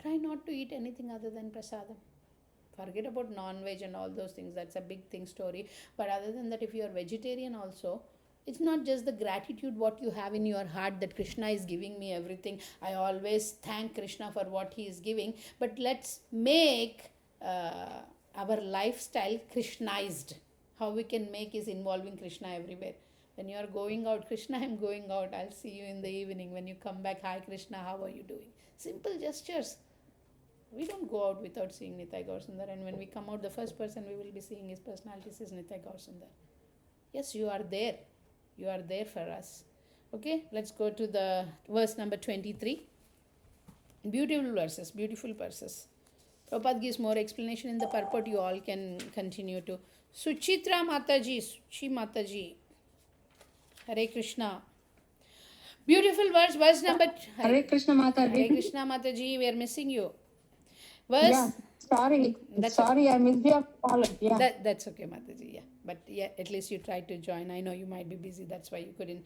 Try not to eat anything other than prasadam. Forget about non-veg and all those things. That's a big thing story. But other than that, if you are vegetarian also, it's not just the gratitude what you have in your heart that Krishna is giving me everything. I always thank Krishna for what he is giving. But let's make our lifestyle Krishnized. How we can make is involving Krishna everywhere. When you are going out, Krishna, I'm going out. I'll see you in the evening. When you come back, hi Krishna, how are you doing? Simple gestures. We don't go out without seeing Nitai Gaur Sundar, and when we come out, the first person we will be seeing his personality is Nitai Gaur Sundar. Yes, you are there. You are there for us. Okay, let's go to the verse number 23. Beautiful verses, beautiful verses. Prabhupada gives more explanation in the purport. You all can continue to. Suchitra Mataji, Suchi Mataji. Hare Krishna. Beautiful verse number... Hare Krishna Mataji. Hare Krishna Mataji, we are missing you. Verse, yeah, sorry, okay. I missed your call. Yeah, that's okay, Mataji. Yeah, but yeah, at least you tried to join. I know you might be busy. That's why you couldn't.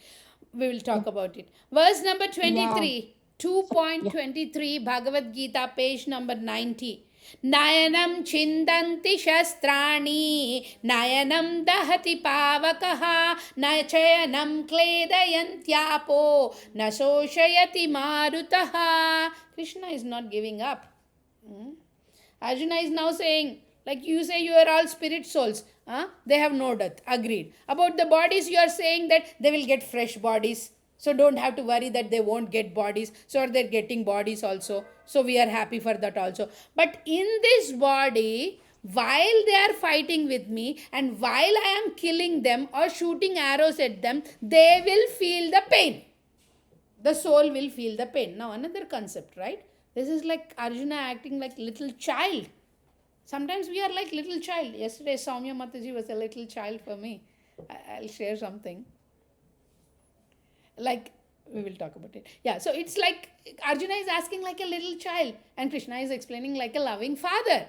We will talk about it. Verse number 23, 2.23, Bhagavad Gita, page number 90. Nayanam chindanti shastrani, nayanam dahati pavakaha, nachayanam kledayantyapo, nasoshayati marutaha. Krishna is not giving up. Arjuna is now saying, like you say, you are all spirit souls. They have no death. Agreed. About the bodies, you are saying that they will get fresh bodies. So don't have to worry that they won't get bodies. So they're getting bodies also. So we are happy for that also. But in this body, while they are fighting with me and while I am killing them or shooting arrows at them, they will feel the pain. The soul will feel the pain. Now another concept, right? This is like Arjuna acting like little child. Sometimes we are like little child. Yesterday, Soumya Mataji was a little child for me. I'll share something. Like, we will talk about it. Yeah, so it's like Arjuna is asking like a little child and Krishna is explaining like a loving father.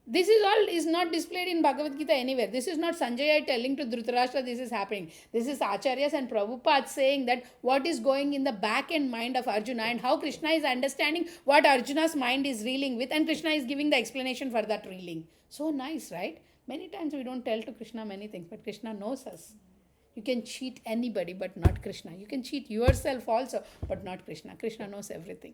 This is all is not displayed in Bhagavad Gita anywhere. This is not Sanjaya telling to Dhritarashtra this is happening. This is Acharyas and Prabhupada saying that what is going in the back end mind of Arjuna and how Krishna is understanding what Arjuna's mind is reeling with, and Krishna is giving the explanation for that reeling. So nice, right? Many times we don't tell to Krishna many things, but Krishna knows us. You can cheat anybody but not Krishna. You can cheat yourself also, but not Krishna. Krishna knows everything.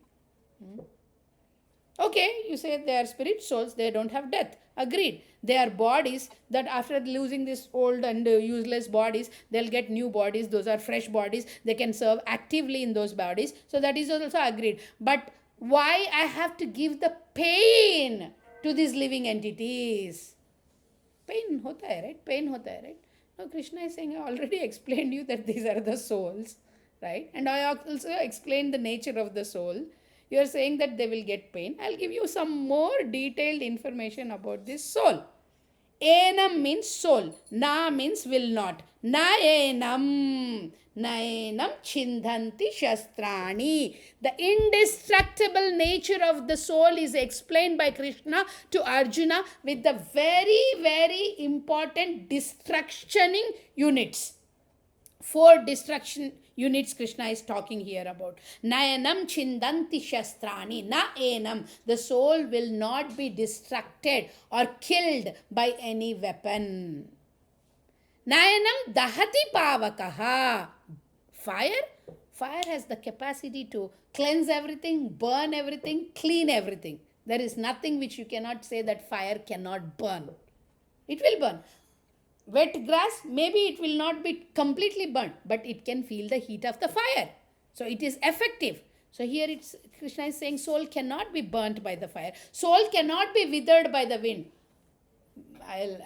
Okay, you say they are spirit souls, they don't have death. Agreed. They are bodies that after losing this old and useless bodies, they'll get new bodies. Those are fresh bodies. They can serve actively in those bodies. So that is also agreed. But why I have to give the pain to these living entities? Pain hota hai, right? Pain hota hai, right? Now Krishna is saying, I already explained you that these are the souls, right? And I also explained the nature of the soul. You are saying that they will get pain. I'll give you some more detailed information about this soul. Enam means soul. Na means will not. Na enam. Naenam chindhanti shastrani. The indestructible nature of the soul is explained by Krishna to Arjuna with the very, very important destructioning units. 4 destruction units Krishna is talking here about. Nayanam chindanti shastrani. Na enam. The soul will not be destructed or killed by any weapon. Nayanam dahati pavakaha. Fire has the capacity to cleanse everything, burn everything, clean everything. There is nothing which you cannot say that fire cannot burn. It will burn. Wet grass, maybe it will not be completely burnt, but it can feel the heat of the fire. So it is effective. So here Krishna is saying soul cannot be burnt by the fire. Soul cannot be withered by the wind.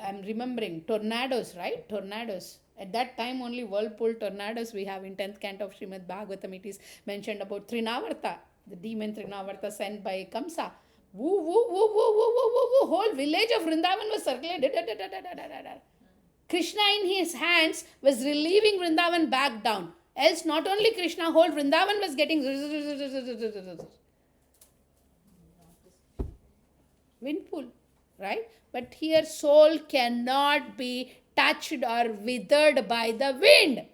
I'm remembering tornadoes, right? Tornadoes. At that time only whirlpool tornadoes we have in 10th canto of Srimad Bhagavatam. It is mentioned about Trinavarta, the demon Trinavarta sent by Kamsa. Woo, woo, woo, woo, woo, woo, woo, woo. Whole village of Vrindavan was circulated. Krishna in his hands was relieving Vrindavan back down. Else not only Krishna, whole Vrindavan was getting windpool, right? But here soul cannot be touched or withered by the wind.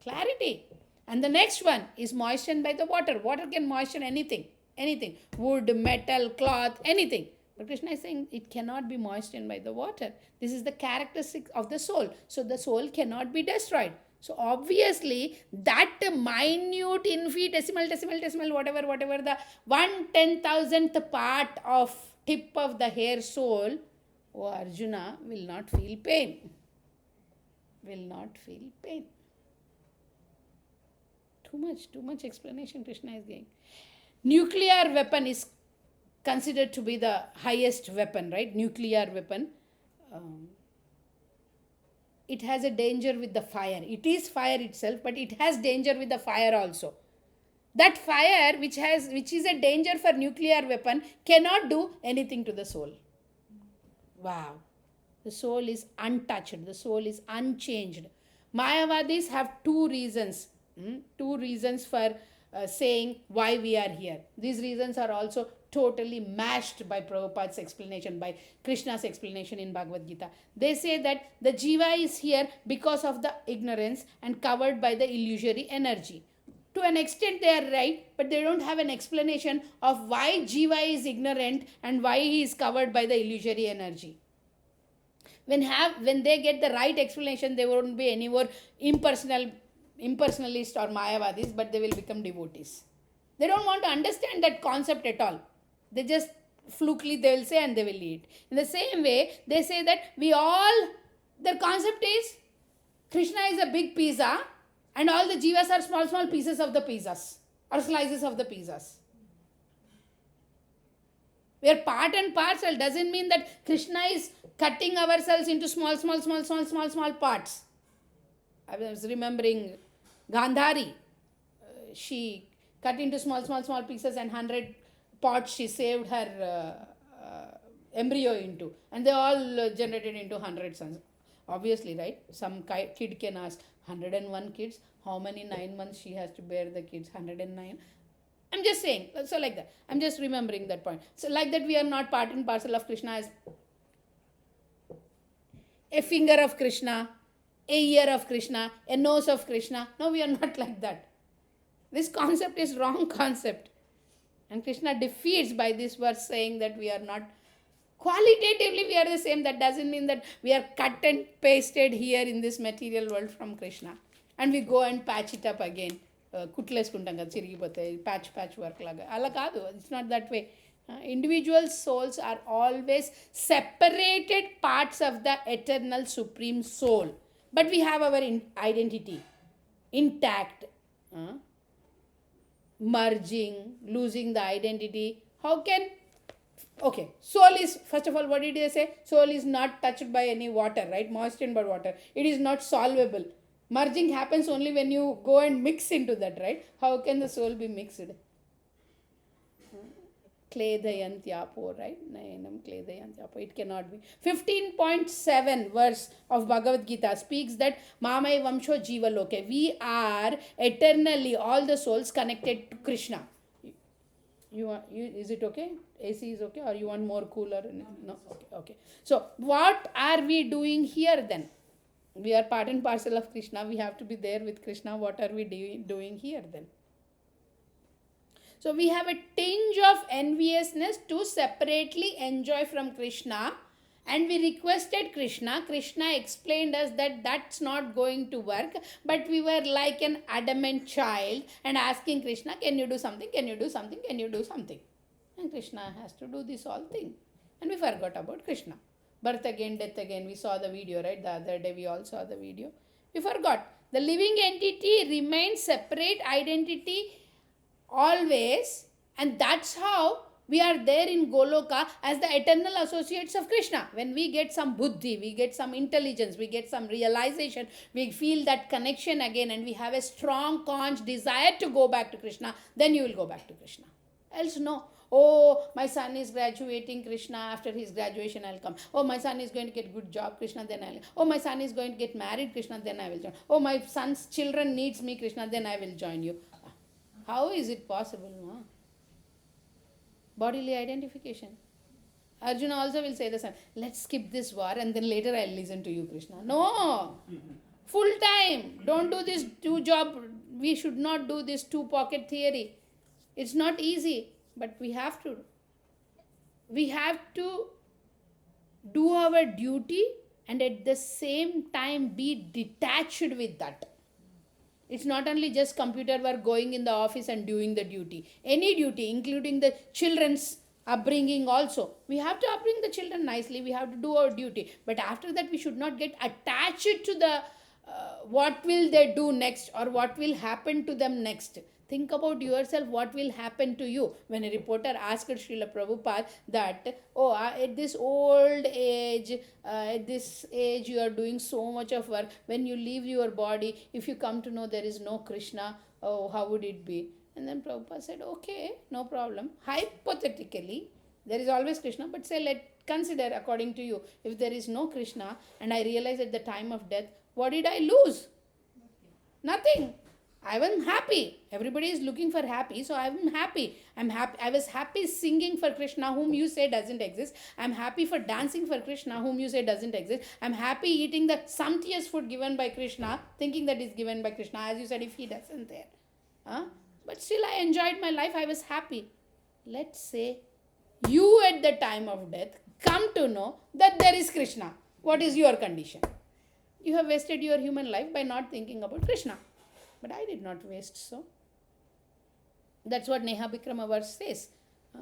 Clarity. And the next one is moistened by the water. Water can moisten anything. Anything. Wood, metal, cloth, anything. But Krishna is saying it cannot be moistened by the water. This is the characteristic of the soul. So the soul cannot be destroyed. So obviously that minute, infinitesimal, whatever the 1/10,000th part of tip of the hair soul, oh Arjuna will not feel pain. Will not feel pain. Too much explanation Krishna is giving. Nuclear weapon is considered to be the highest weapon, right? Nuclear weapon. It has a danger with the fire. It is fire itself, but it has danger with the fire also. That fire, which is a danger for nuclear weapon, cannot do anything to the soul. Wow. The soul is untouched. The soul is unchanged. Mayavadis have 2 reasons. 2 reasons for saying why we are here. These reasons are also totally mashed by Prabhupada's explanation, by Krishna's explanation in Bhagavad Gita. They say that the jiva is here because of the ignorance and covered by the illusory energy. To an extent they are right, but they don't have an explanation of why jiva is ignorant and why he is covered by the illusory energy. When they get the right explanation, they won't be any more impersonalists or mayavadis, but they will become devotees. They don't want to understand that concept at all. They just flukely they will say and they will eat. In the same way, they say that their concept is Krishna is a big pizza and all the jivas are small pieces of the pizzas or slices of the pizzas. We are part and parcel doesn't mean that Krishna is cutting ourselves into small parts. I was remembering Gandhari. She cut into small pieces and 100 pots she saved her embryo into. And they all generated into 100 sons. Obviously, right? Some kid can ask, 101 kids, how many 9 months she has to bear the kids? 109. I'm just saying, so like that. I'm just remembering that point. So like that we are not part and parcel of Krishna as a finger of Krishna, a ear of Krishna, a nose of Krishna. No, we are not like that. This concept is wrong concept. And Krishna defeats by this verse saying that we are not, qualitatively we are the same. That doesn't mean that we are cut and pasted here in this material world from Krishna. And we go and patch it up again. Kutleskuntam kada chirigipotayi, patch work laga. Ala kaadu, it's not that way. Individual souls are always separated parts of the eternal supreme soul. But we have our identity intact. Merging, losing the identity. How can... Okay, soul is, first of all, what did they say? Soul is not touched by any water, right? Moistened by water. It is not solvable. Merging happens only when you go and mix into that, right? How can the soul be mixed? Kledayantyapo, right? Nayanam Kledayantyapo. It cannot be. 15.7 verse of Bhagavad Gita speaks that Mamai Vamsho Jiva Loke. We are eternally, all the souls connected to Krishna. Is it okay? AC is okay, or you want more cooler? No? Okay. So, what are we doing here then? We are part and parcel of Krishna. We have to be there with Krishna. What are we doing here then? So we have a tinge of enviousness to separately enjoy from Krishna, and we requested Krishna. Krishna explained us that that's not going to work, but we were like an adamant child and asking Krishna, can you do something, can you do something, can you do something? And Krishna has to do this all thing. And we forgot about Krishna. Birth again, death again. We saw the video, right? The other day we all saw the video. We forgot. The living entity remains separate identity always, and that's how we are there in Goloka as the eternal associates of Krishna. When we get some buddhi, we get some intelligence, we get some realization, we feel that connection again, and we have a strong conch desire to go back to Krishna, then you will go back to Krishna. Else no. Oh, my son is graduating, Krishna, after his graduation I'll come. Oh, my son is going to get good job, Krishna, then I'll. Oh, my son is going to get married, Krishna, then I will join. Oh, my son's children needs me, Krishna, then I will join you. How is it possible? No? Bodily identification. Arjuna also will say the same. Let's skip this war and then later I'll listen to you, Krishna. No! Full time. Don't do this two job. We should not do this two pocket theory. It's not easy, but we have to. We have to do our duty and at the same time be detached with that. It's not only just computer work, going in the office and doing the duty. Any duty, including the children's upbringing also. We have to upbring the children nicely. We have to do our duty. But after that, we should not get attached to the what will they do next or what will happen to them next. Think about yourself, what will happen to you. When a reporter asked Srila Prabhupada that, oh, at this old age, you are doing so much of work. When you leave your body, if you come to know there is no Krishna, oh, how would it be? And then Prabhupada said, okay, no problem. Hypothetically, there is always Krishna, but say, consider according to you, if there is no Krishna and I realize at the time of death, what did I lose? Nothing. I was happy. Everybody is looking for happy, so I'm happy. I'm happy. I was happy singing for Krishna, whom you say doesn't exist. I'm happy for dancing for Krishna, whom you say doesn't exist. I'm happy eating the sumptuous food given by Krishna, thinking that is given by Krishna. As you said, if he doesn't there. But still I enjoyed my life. I was happy. Let's say you at the time of death come to know that there is Krishna. What is your condition? You have wasted your human life by not thinking about Krishna. But I did not waste so. That's what Neha Bikram verse says.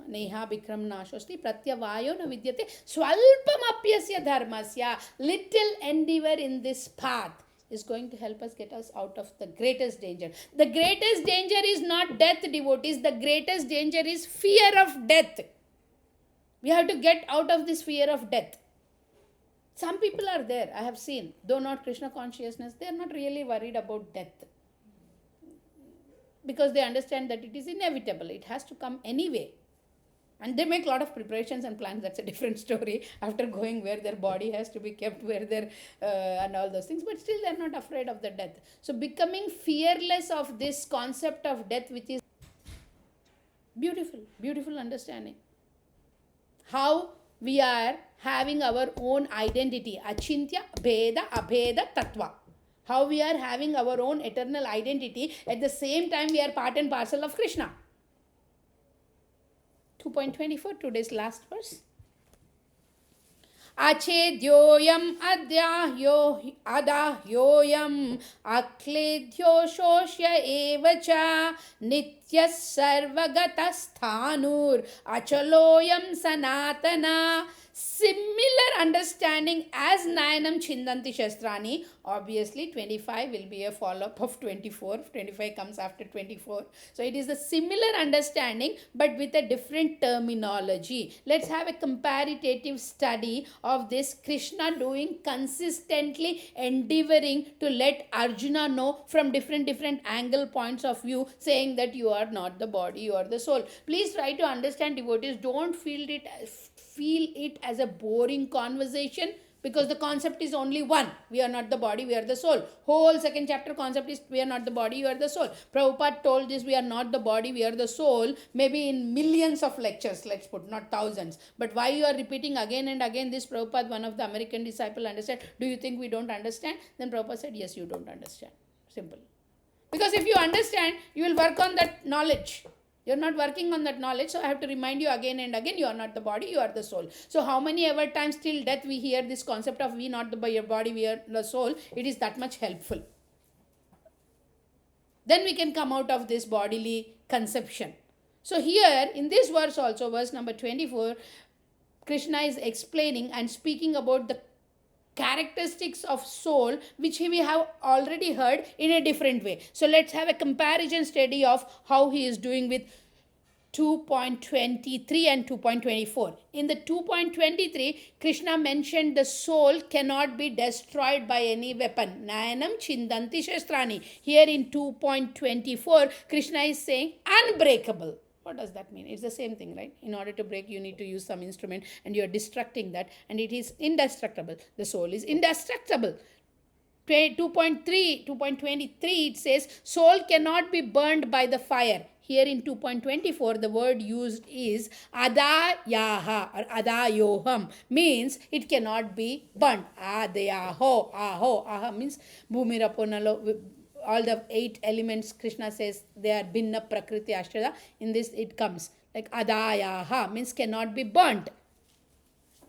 Neha Bikram nashosti pratyavayo na vidyate swalpamapyasya dharmasya. Little endeavor in this path is going to help us get us out of the greatest danger. The greatest danger is not death, devotees. The greatest danger is fear of death. We have to get out of this fear of death. Some people are there, I have seen, though not Krishna consciousness, they are not really worried about death. Because they understand that it is inevitable. It has to come anyway. And they make a lot of preparations and plans. That's a different story. After going where their body has to be kept, where their and all those things. But still they are not afraid of the death. So becoming fearless of this concept of death, which is beautiful, beautiful understanding. How we are having our own identity. Achintya, Bheda, Abheda, Tattva. How we are having our own eternal identity. At the same time, we are part and parcel of Krishna. 2.24, today's last verse. Achedyoyam adahyoyam akledhyo shoshya evacha nityas sarvagatas thanur achaloyam sanatana similar understanding as Nayanam Chindanti Shastrani. Obviously, 25 will be a follow-up of 24. 25 comes after 24. So it is a similar understanding but with a different terminology. Let's have a comparative study of this Krishna doing consistently endeavoring to let Arjuna know from different angle points of view, saying that you are not the body, you are the soul. Please try to understand, devotees. Don't feel it as a boring conversation, because the concept is only one. We are not the body, we are the soul. Whole second chapter concept is we are not the body, you are the soul. Prabhupada told this, we are not the body, we are the soul, maybe in millions of lectures, let's put, not thousands. But why you are repeating again and again this? Prabhupada, one of the American disciple, understand. Do you think we don't understand? Then Prabhupada said, yes, you don't understand. Simple. Because if you understand, you will work on that knowledge. You're not working on that knowledge, so I have to remind you again and again, you are not the body, you are the soul. So how many ever times till death we hear this concept of we not the body, we are the soul, it is that much helpful. Then we can come out of this bodily conception. So here, in this verse also, verse number 24, Krishna is explaining and speaking about the characteristics of soul, which we have already heard in a different way. So let's have a comparison study of how he is doing with 2.23 and 2.24. In the 2.23, Krishna mentioned the soul cannot be destroyed by any weapon. Nayanam Chindanti Shastrani. Here in 2.24, Krishna is saying unbreakable. What does that mean? It's the same thing, right? In order to break, you need to use some instrument and you're destructing that, and it is indestructible. The soul is indestructible. 2.23, it says, soul cannot be burned by the fire. Here in 2.24, the word used is adayaha or adayoham, means it cannot be burnt. Adayaho, aha means bhumiraponalo. All the 8 elements, Krishna says, they are binna prakriti ashtada. In this it comes like adayaha, means cannot be burnt.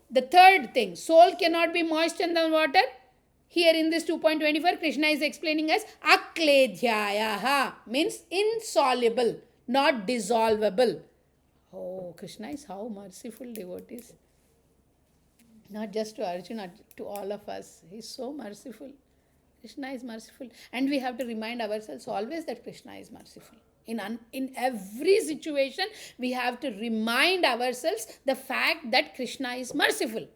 The third thing, soul cannot be moistened in water. Here in this 2.24, Krishna is explaining as akledhyayaha, means insoluble, not dissolvable. Oh, Krishna is how merciful, devotees. Not just to Arjuna, to all of us. He is so merciful. Krishna is merciful, and we have to remind ourselves always that Krishna is merciful. In every situation, we have to remind ourselves the fact that Krishna is merciful.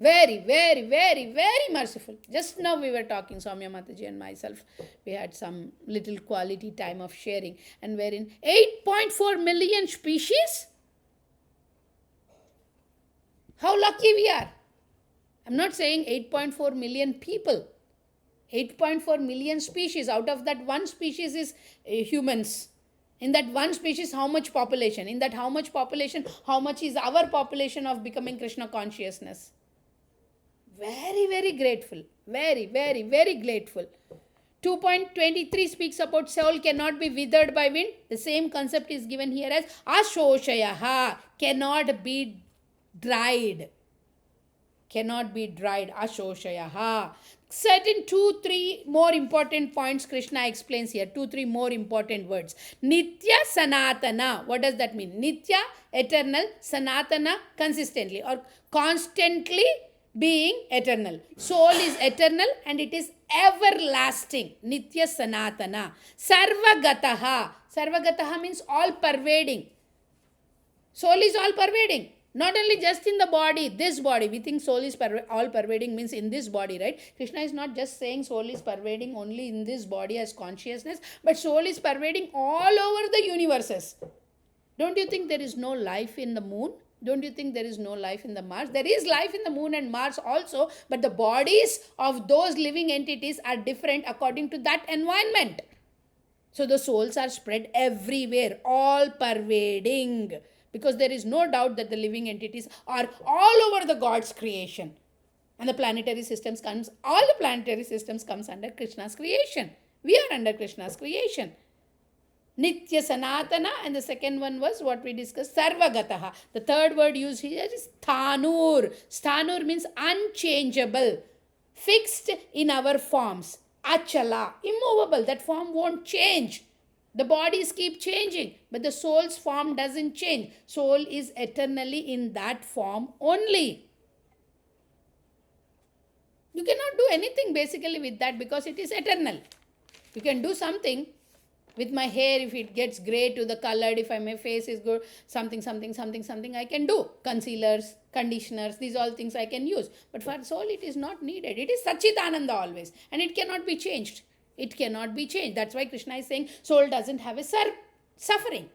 Very, very, very, very merciful. Just now we were talking, Soumya Mataji and myself. We had some little quality time of sharing, and we're in 8.4 million species. How lucky we are. I'm not saying 8.4 million people. 8.4 million species. Out of that, one species is humans. In that one species, how much population? In that how much population, how much is our population of becoming Krishna consciousness? Very, very grateful. Very, very, very grateful. 2.23 speaks about soul cannot be withered by wind. The same concept is given here as ashoshayaha, cannot be dried. Cannot be dried. Ashoshayaha. Certain 2-3 more important points Krishna explains here. 2-3 more important words. Nitya Sanatana. What does that mean? Nitya, eternal. Sanatana, consistently or constantly being eternal. Soul is eternal and it is everlasting. Nitya Sanatana. Sarvagataha. Sarvagataha means all pervading. Soul is all pervading. Not only just in the body, this body. We think soul is all pervading means in this body, right? Krishna is not just saying soul is pervading only in this body as consciousness, but soul is pervading all over the universes. Don't you think there is no life in the moon? Don't you think there is no life in the Mars? There is life in the moon and Mars also, but the bodies of those living entities are different according to that environment. So the souls are spread everywhere, all pervading. Because there is no doubt that the living entities are all over the God's creation. And the planetary systems comes, all the planetary systems comes under Krishna's creation. We are under Krishna's creation. Nitya Sanatana, and the second one was what we discussed, Sarvagataha. The third word used here is Sthanur. Sthanur means unchangeable, fixed in our forms. Achala, immovable, that form won't change. The bodies keep changing, but the soul's form doesn't change. Soul is eternally in that form only. You cannot do anything basically with that because it is eternal. You can do something with my hair if it gets grey to the colored, if my face is good, something I can do. Concealers, conditioners, these all things I can use. But for soul, it is not needed. It is Satchitananda always, and it cannot be changed. It cannot be changed. That's why Krishna is saying soul doesn't have a suffering.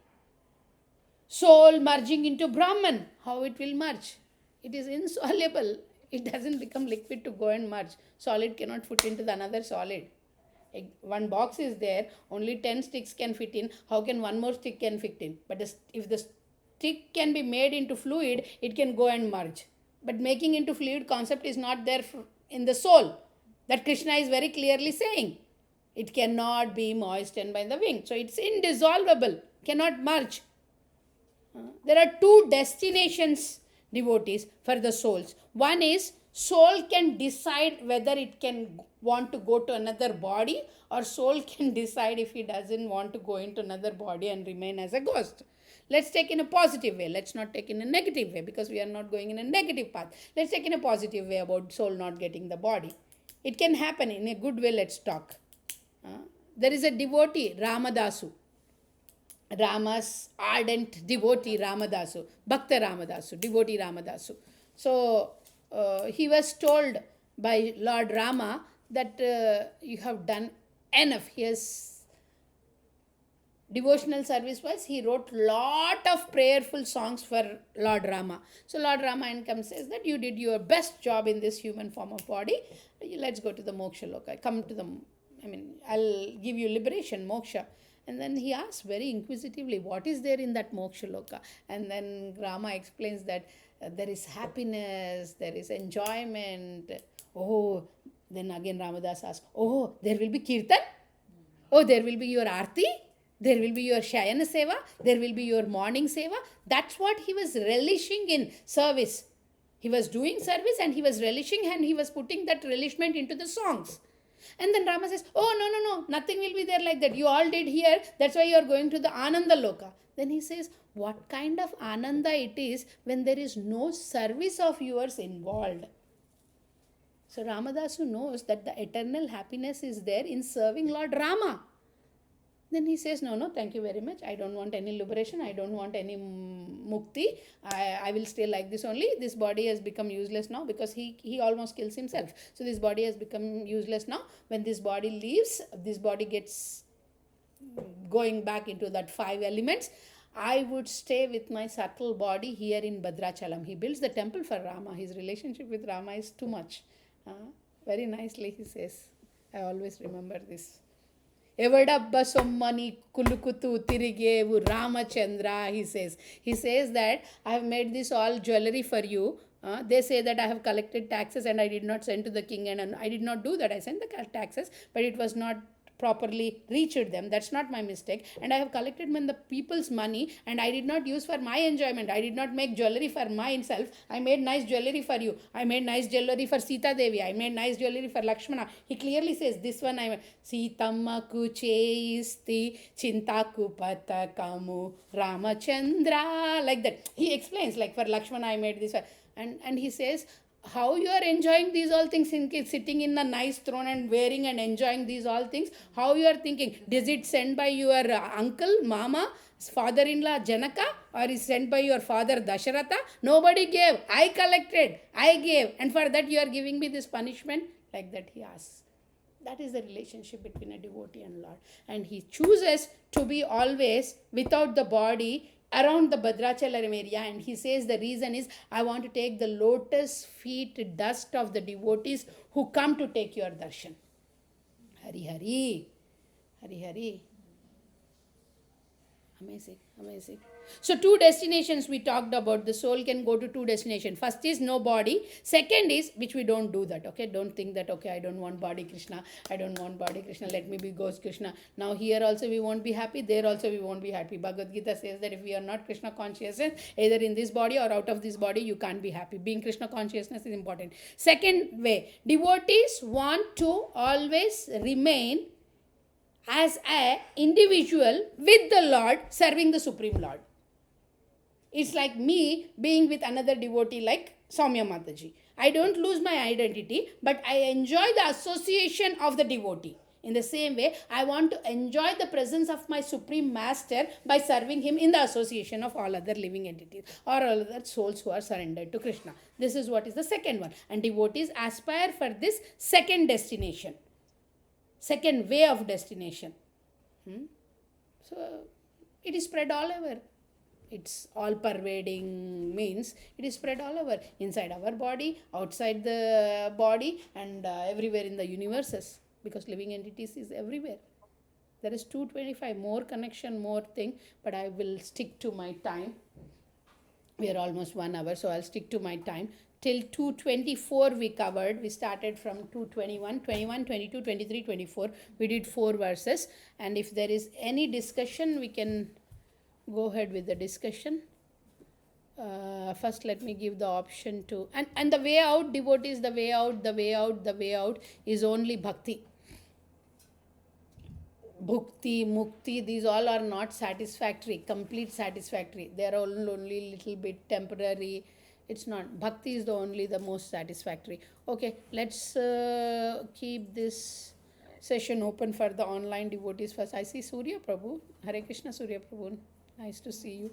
Soul merging into Brahman, how it will merge? It is insoluble. It doesn't become liquid to go and merge. Solid cannot fit into the another solid. One box is there, only 10 sticks can fit in. How can one more stick can fit in? But if the stick can be made into fluid, it can go and merge. But making into fluid concept is not there in the soul. That Krishna is very clearly saying. It cannot be moistened by the wing. So it's indissolvable, cannot merge. There are two destinations, devotees, for the souls. One is soul can decide whether it can want to go to another body, or soul can decide if he doesn't want to go into another body and remain as a ghost. Let's take in a positive way. Let's not take in a negative way, because we are not going in a negative path. Let's take in a positive way about soul not getting the body. It can happen in a good way. Let's talk. There is a devotee, Ramadasu. Rama's ardent devotee, Ramadasu. Bhakta Ramadasu, devotee Ramadasu. So, he was told by Lord Rama that you have done enough. His devotional service wise, he wrote lot of prayerful songs for Lord Rama. So Lord Rama comes says that you did your best job in this human form of body. Let's go to the moksha loka. Come to the, I'll give you liberation, moksha. And then he asks very inquisitively, what is there in that moksha loka? And then Rama explains that there is happiness, there is enjoyment. Oh, then again Ramadas asks, oh, there will be kirtan? Oh, there will be your arti? There will be your shayana seva? There will be your morning seva? That's what he was relishing in service. He was doing service and he was relishing, and he was putting that relishment into the songs. And then Rama says, oh, no, nothing will be there like that. You all did here, that's why you are going to the Ananda Loka. Then he says, what kind of Ananda it is when there is no service of yours involved? So Ramadasu knows that the eternal happiness is there in serving Lord Rama. Then he says, no, thank you very much. I don't want any liberation. I don't want any mukti. I will stay like this only. This body has become useless now, because he almost kills himself. So this body has become useless now. When this body leaves, this body gets going back into that 5 elements. I would stay with my subtle body here in Bhadrachalam. He builds the temple for Rama. His relationship with Rama is too much. Very nicely he says. I always remember this. Evadabba sommani kulukutu tirigevu Ramachandra, he says. He says that I have made this all jewelry for you. They say that I have collected taxes and I did not send to the king, and I did not do that. I sent the taxes, but it was not properly reached them. That's not my mistake. And I have collected the people's money, and I did not use for my enjoyment. I did not make jewelry for myself. I made nice jewelry for you. I made nice jewelry for Sita Devi. I made nice jewelry for Lakshmana. He clearly says, this one I made. Sitammaku cheisti chintaku patakamu Ramachandra. Like that. He explains, like for Lakshmana I made this. And he says, how you are enjoying these all things, sitting in a nice throne and wearing and enjoying these all things, how you are thinking, is it sent by your uncle, mama, father-in-law Janaka, or is sent by your father Dasharatha? Nobody gave, I collected, I gave, and for that you are giving me this punishment? Like that he asks. That is the relationship between a devotee and Lord. And he chooses to be always without the body around the Bhadrachalam area, and he says the reason is, I want to take the lotus feet dust of the devotees who come to take your darshan. Hari Hari, Hari Hari. Amazing, amazing. So 2 destinations we talked about. The soul can go to 2 destinations. First is no body. Second is, which we don't do that, okay? Don't think that, okay, I don't want body Krishna. I don't want body Krishna. Let me be ghost Krishna. Now here also we won't be happy. There also we won't be happy. Bhagavad Gita says that if we are not Krishna consciousness, either in this body or out of this body, you can't be happy. Being Krishna consciousness is important. Second way, devotees want to always remain as a individual with the Lord, serving the Supreme Lord. It's like me being with another devotee like Soumya Mataji. I don't lose my identity, but I enjoy the association of the devotee. In the same way, I want to enjoy the presence of my Supreme Master by serving him in the association of all other living entities or all other souls who are surrendered to Krishna. This is what is the second one. And devotees aspire for this second destination, second way of destination. So it is spread all over. It's all pervading means it is spread all over, inside our body, outside the body, and everywhere in the universes, because living entities is everywhere. There is 225 more connection, more thing, but I will stick to my time. We are almost 1 hour, so I'll stick to my time. Till 224 we covered. We started from 221, 21, 22, 23, 24. We did 4 verses. And if there is any discussion, we can go ahead with the discussion. First, let me give the option to... And the way out, devotees, the way out is only bhakti. Bhukti, mukti, these all are not satisfactory, complete satisfactory. They are all only little bit temporary. It's not. Bhakti is the most satisfactory. Okay, let's keep this session open for the online devotees first. I see Surya Prabhu. Hare Krishna, Surya Prabhu. Nice to see you.